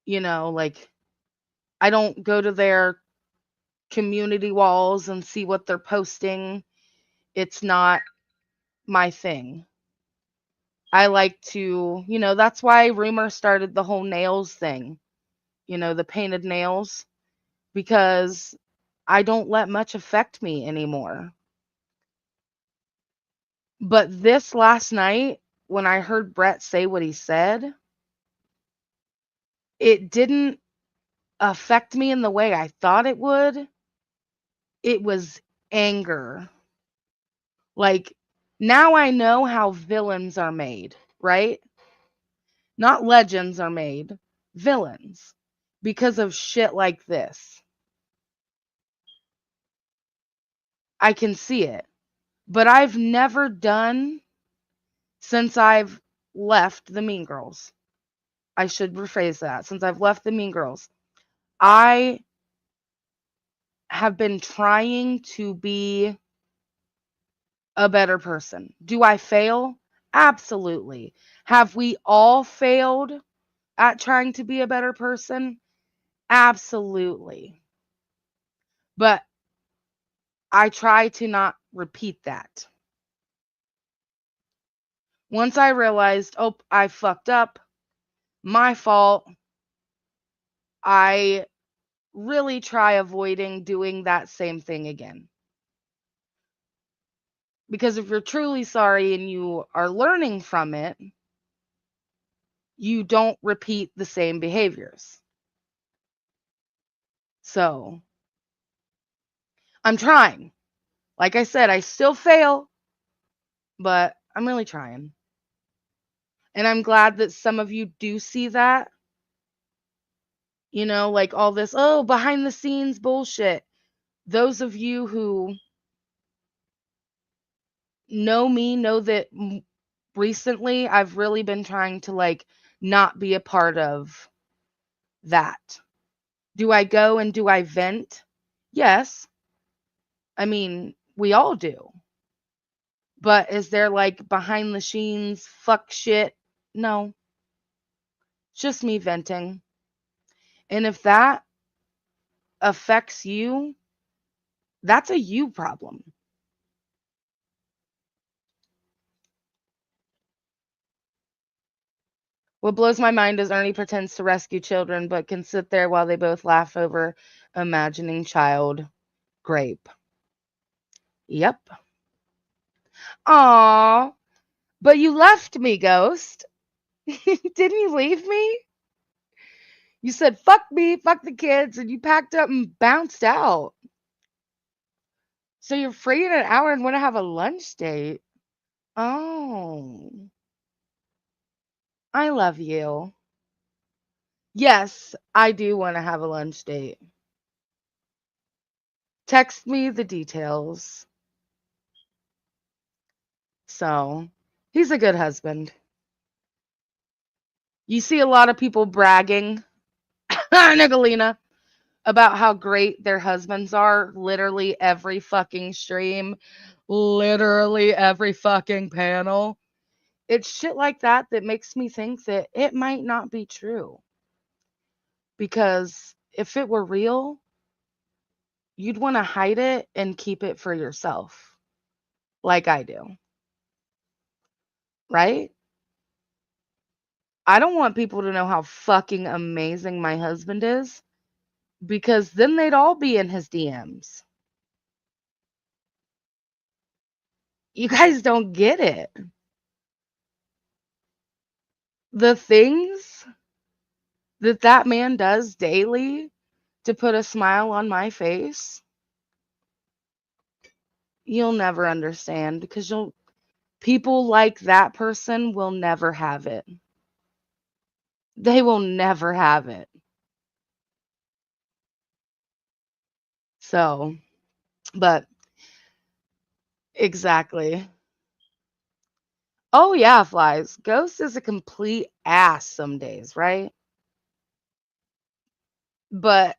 like, I don't go to their community walls and see what they're posting. It's not my thing. I like to, that's why Rumor started the whole nails thing, the painted nails, because I don't let much affect me anymore. But this last night, when I heard Brett say what he said, it didn't affect me in the way I thought it would. It was anger. Like, now I know how villains are made, right? Not legends are made, villains, because of shit like this. I can see it. But I've never done, since I've left the Mean Girls. I should rephrase that. Since I've left the Mean Girls, I have been trying to be a better person. Do I fail? Absolutely. Have we all failed at trying to be a better person? Absolutely. But I try to not repeat that. Once I realized, oh, I fucked up, my fault, I really try avoiding doing that same thing again. Because if you're truly sorry and you are learning from it, you don't repeat the same behaviors. So, I'm trying. Like I said, I still fail, but I'm really trying. And I'm glad that some of you do see that. Like all this, oh, behind the scenes bullshit. Those of you who know me know that recently I've really been trying to like not be a part of that. Do I go and do I vent? Yes. I mean, we all do. But is there like behind the scenes fuck shit? No. Just me venting. And if that affects you, that's a you problem. What blows my mind is Ernie pretends to rescue children, but can sit there while they both laugh over imagining child grape. Yep. Aw, but you left me, Ghost. Didn't you leave me? You said, fuck me, fuck the kids, and you packed up and bounced out. So you're free in an hour and want to have a lunch date. Oh, I love you. Yes, I do want to have a lunch date. Text me the details. So, he's a good husband. You see a lot of people bragging, Nicolina, about how great their husbands are literally every fucking stream, literally every fucking panel. It's shit like that that makes me think that it might not be true. Because if it were real, you'd want to hide it and keep it for yourself, like I do. Right? I don't want people to know how fucking amazing my husband is because then they'd all be in his DMs. You guys don't get it. The things that man does daily to put a smile on my face, you'll never understand because people like that person will never have it. They will never have it. So, but exactly. Oh yeah, flies. Ghost is a complete ass some days, right? But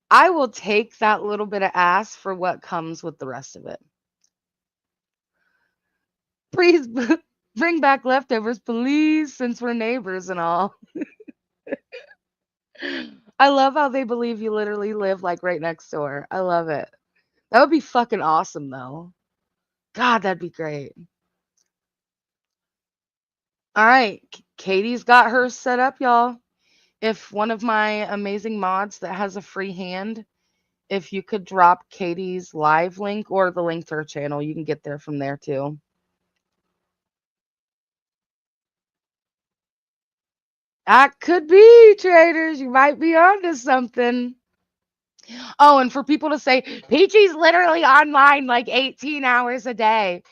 I will take that little bit of ass for what comes with the rest of it. Please bring back leftovers, please, since we're neighbors and all. I love how they believe you literally live like right next door. I love it. That would be fucking awesome though. God, that'd be great. All right, Katie's got hers set up, y'all. If one of my amazing mods that has a free hand, if you could drop Katie's live link or the link to her channel, you can get there from there too. That could be, traders. You might be onto something. Oh, and for people to say, Peachy's literally online like 18 hours a day.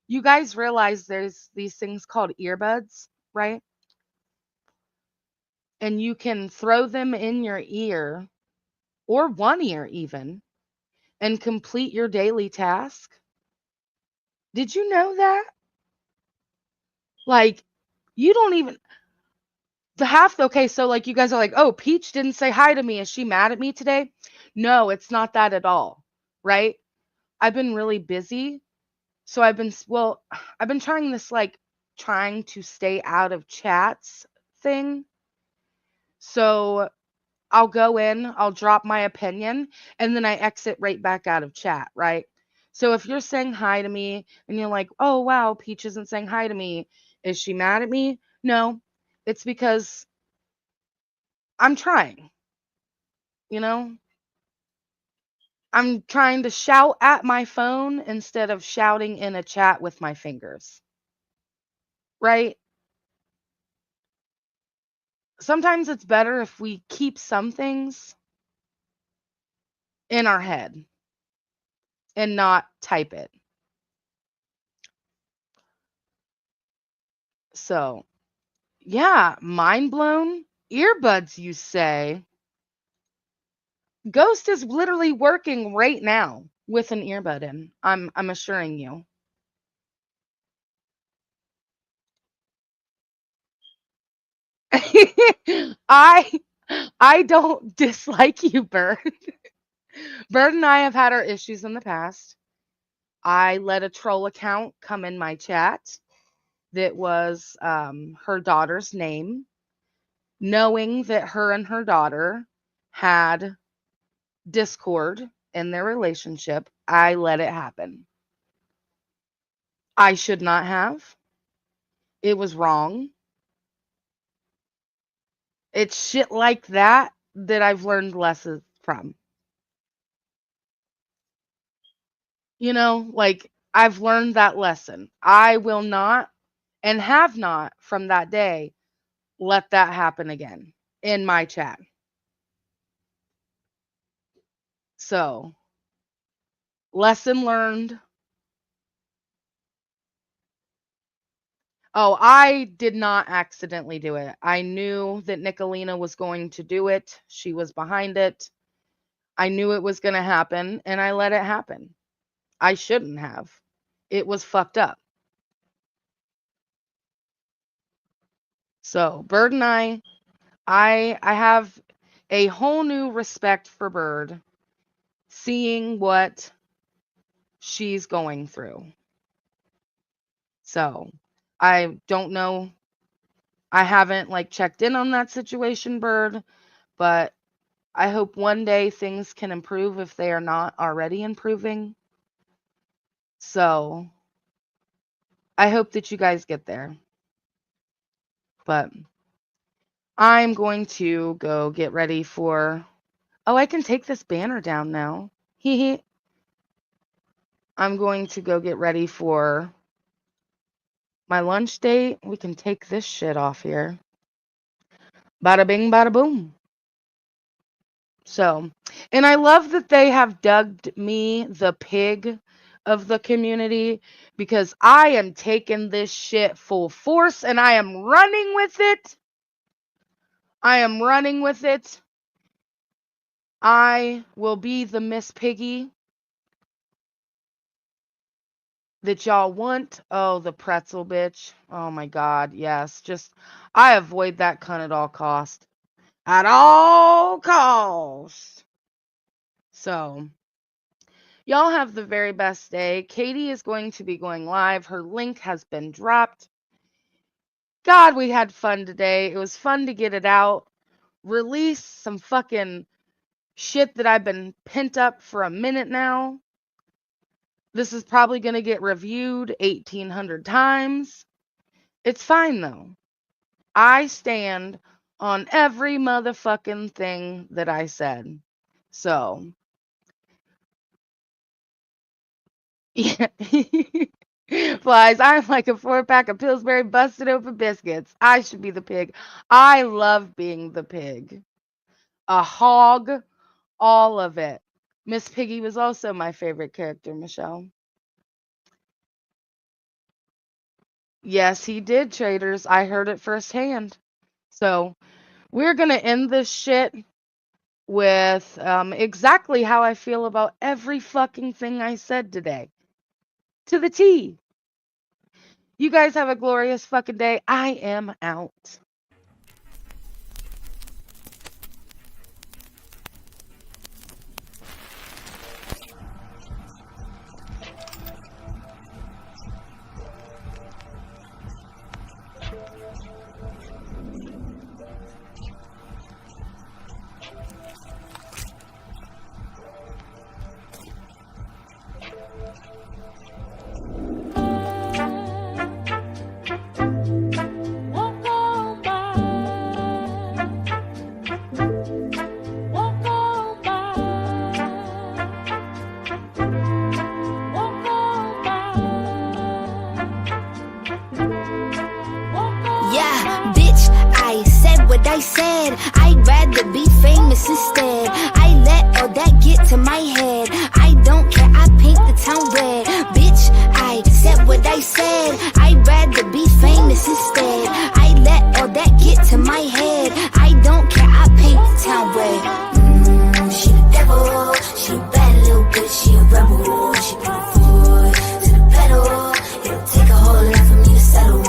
You guys realize there's these things called earbuds, right? And you can throw them in your ear or one ear even and complete your daily task. Did you know that? Like, you don't even okay, so like you guys are like, oh, Peach didn't say hi to me. Is she mad at me today? No, it's not that at all. Right? I've been really busy. So I've been trying this like trying to stay out of chats thing. So I'll go in, I'll drop my opinion, and then I exit right back out of chat, right? So if you're saying hi to me and you're like, oh, wow, Peach isn't saying hi to me, is she mad at me? No, it's because I'm trying, you know? I'm trying to shout at my phone instead of shouting in a chat with my fingers, right? Sometimes it's better if we keep some things in our head and not type it. So, yeah, mind blown. Earbuds, you say? Ghost is literally working right now with an earbud in. I'm assuring you. I I don't dislike you, Bird. Bird and I have had our issues in the past. I let a troll account come in my chat that was her daughter's name, knowing that her and her daughter had discord in their relationship. I let it happen. I should not have. It was wrong. It's shit like that that I've learned lessons from. You know, like I've learned that lesson. I will not and have not from that day let that happen again in my chat. So, lesson learned. Oh, I did not accidentally do it. I knew that Nicolina was going to do it. She was behind it. I knew it was going to happen, and I let it happen. I shouldn't have. It was fucked up. So, Bird and I have a whole new respect for Bird, seeing what she's going through. So, I don't know. I haven't checked in on that situation, Bird, but I hope one day things can improve if they are not already improving. So, I hope that you guys get there. But I'm going to go get ready for... Oh, I can take this banner down now. I'm going to go get ready for my lunch date. We can take this shit off here. Bada bing, bada boom. So, and I love that they have dubbed me the pig of the community, because I am taking this shit full force and I am running with it. I am running with it. I will be the Miss Piggy that y'all want. Oh, the pretzel bitch. Oh my God, yes. Just, I avoid that cunt at all cost. At all costs. So, y'all have the very best day. Katie is going to be going live. Her link has been dropped. God, we had fun today. It was fun to get it out. Release some fucking shit that I've been pent up for a minute now. This is probably going to get reviewed 1,800 times. It's fine, though. I stand on every motherfucking thing that I said. So, yeah. Flies, I'm like a 4-pack of Pillsbury busted open biscuits. I should be the pig. I love being the pig. A hog, all of it. Miss Piggy was also my favorite character, Michelle. Yes, he did, traders. I heard it firsthand. So, we're going to end this shit with exactly how I feel about every fucking thing I said today. To the T. You guys have a glorious fucking day. I am out. Yeah, bitch, I said what I said. I'd rather be famous instead. I let all that get to my head. I don't care, I paint the town red. Bitch, I said what I said. I'd rather be famous instead. I let all that get to my head. I don't care, I paint the town red. She the devil, she a bad little bitch, she a rebel. She put her foot to the pedal. It'll take a whole lot for me to settle.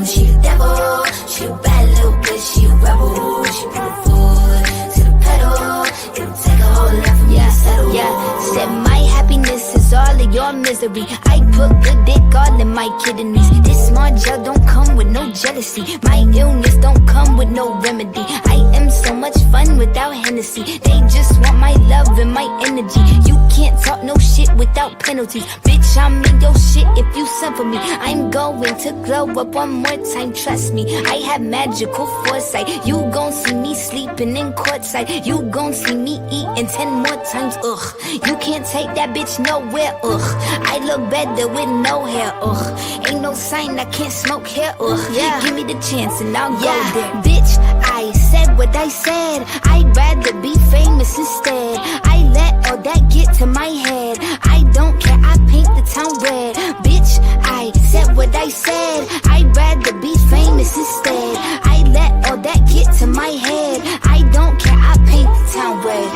She the devil, she a bad little bitch, she a rebel. She put her foot to the pedal. It'll take a whole lot for me to settle. Yeah, said my happiness is all of your misery. I put good dick all in my kidneys. This small gel don't come with no jealousy. My illness don't come with no remedy. I am so much fun without Hennessy. They just want my love and my energy. You can't talk no shit without penalties. Bitch, I'm in your shit if you send for me. I'm going to glow up one more time, trust me. I have magical foresight. You gon' see me sleeping in courtside. You gon' see me eating 10 more times, ugh. You can't take that bitch nowhere, ugh. I look better with no hair, ugh. Ain't no sign I can't smoke hair, ugh. Yeah. Give me the chance and I'll go there. Bitch, I said said what I said. I'd rather be famous instead. I let all that get to my head. I don't care, I paint the town red. Bitch, I said what I said. I'd rather be famous instead. I let all that get to my head. I don't care, I paint the town red.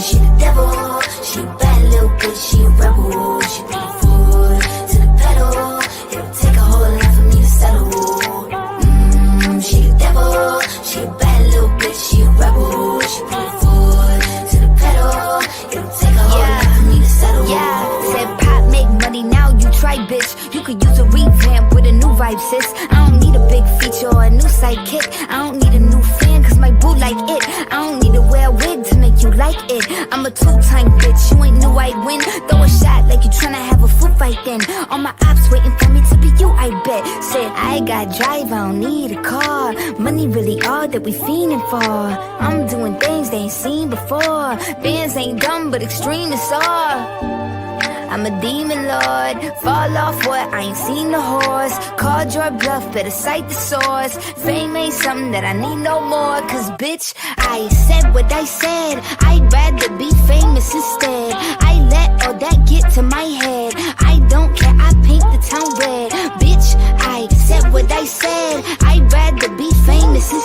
She the devil, she a bad little bitch, she a rebel. She put her foot to the pedal. It'll take a whole lot for me to settle. She the devil, she a bad little bitch, she a rebel. She put her foot to the pedal. It'll take a whole lot for me to settle. Yeah, said pop make money, now you try, bitch. You could use a revamp with a new vibe, sis. I don't need a big feature or a new sidekick. I don't need a new fan, cause my boo like it. I don't need to wear a wig to make you like it. I'm a two-time bitch, you ain't knew I'd win. Throw a shot like you tryna have a foot fight then. All my ops waiting for me to be you, I bet. Said I got drive, I don't need a car. Money really all that we fiending for. I'm doing things they ain't seen before. Bands ain't dumb, but extreme is all. I'm a demon lord, fall off what, I ain't seen the horse. Called your bluff, better cite the source. Fame ain't something that I need no more. Cause bitch, I said what I said. I'd rather be famous instead. I let all that get to my head. I don't care, I paint the town red. Bitch, I said what I said. I'd rather be famous instead.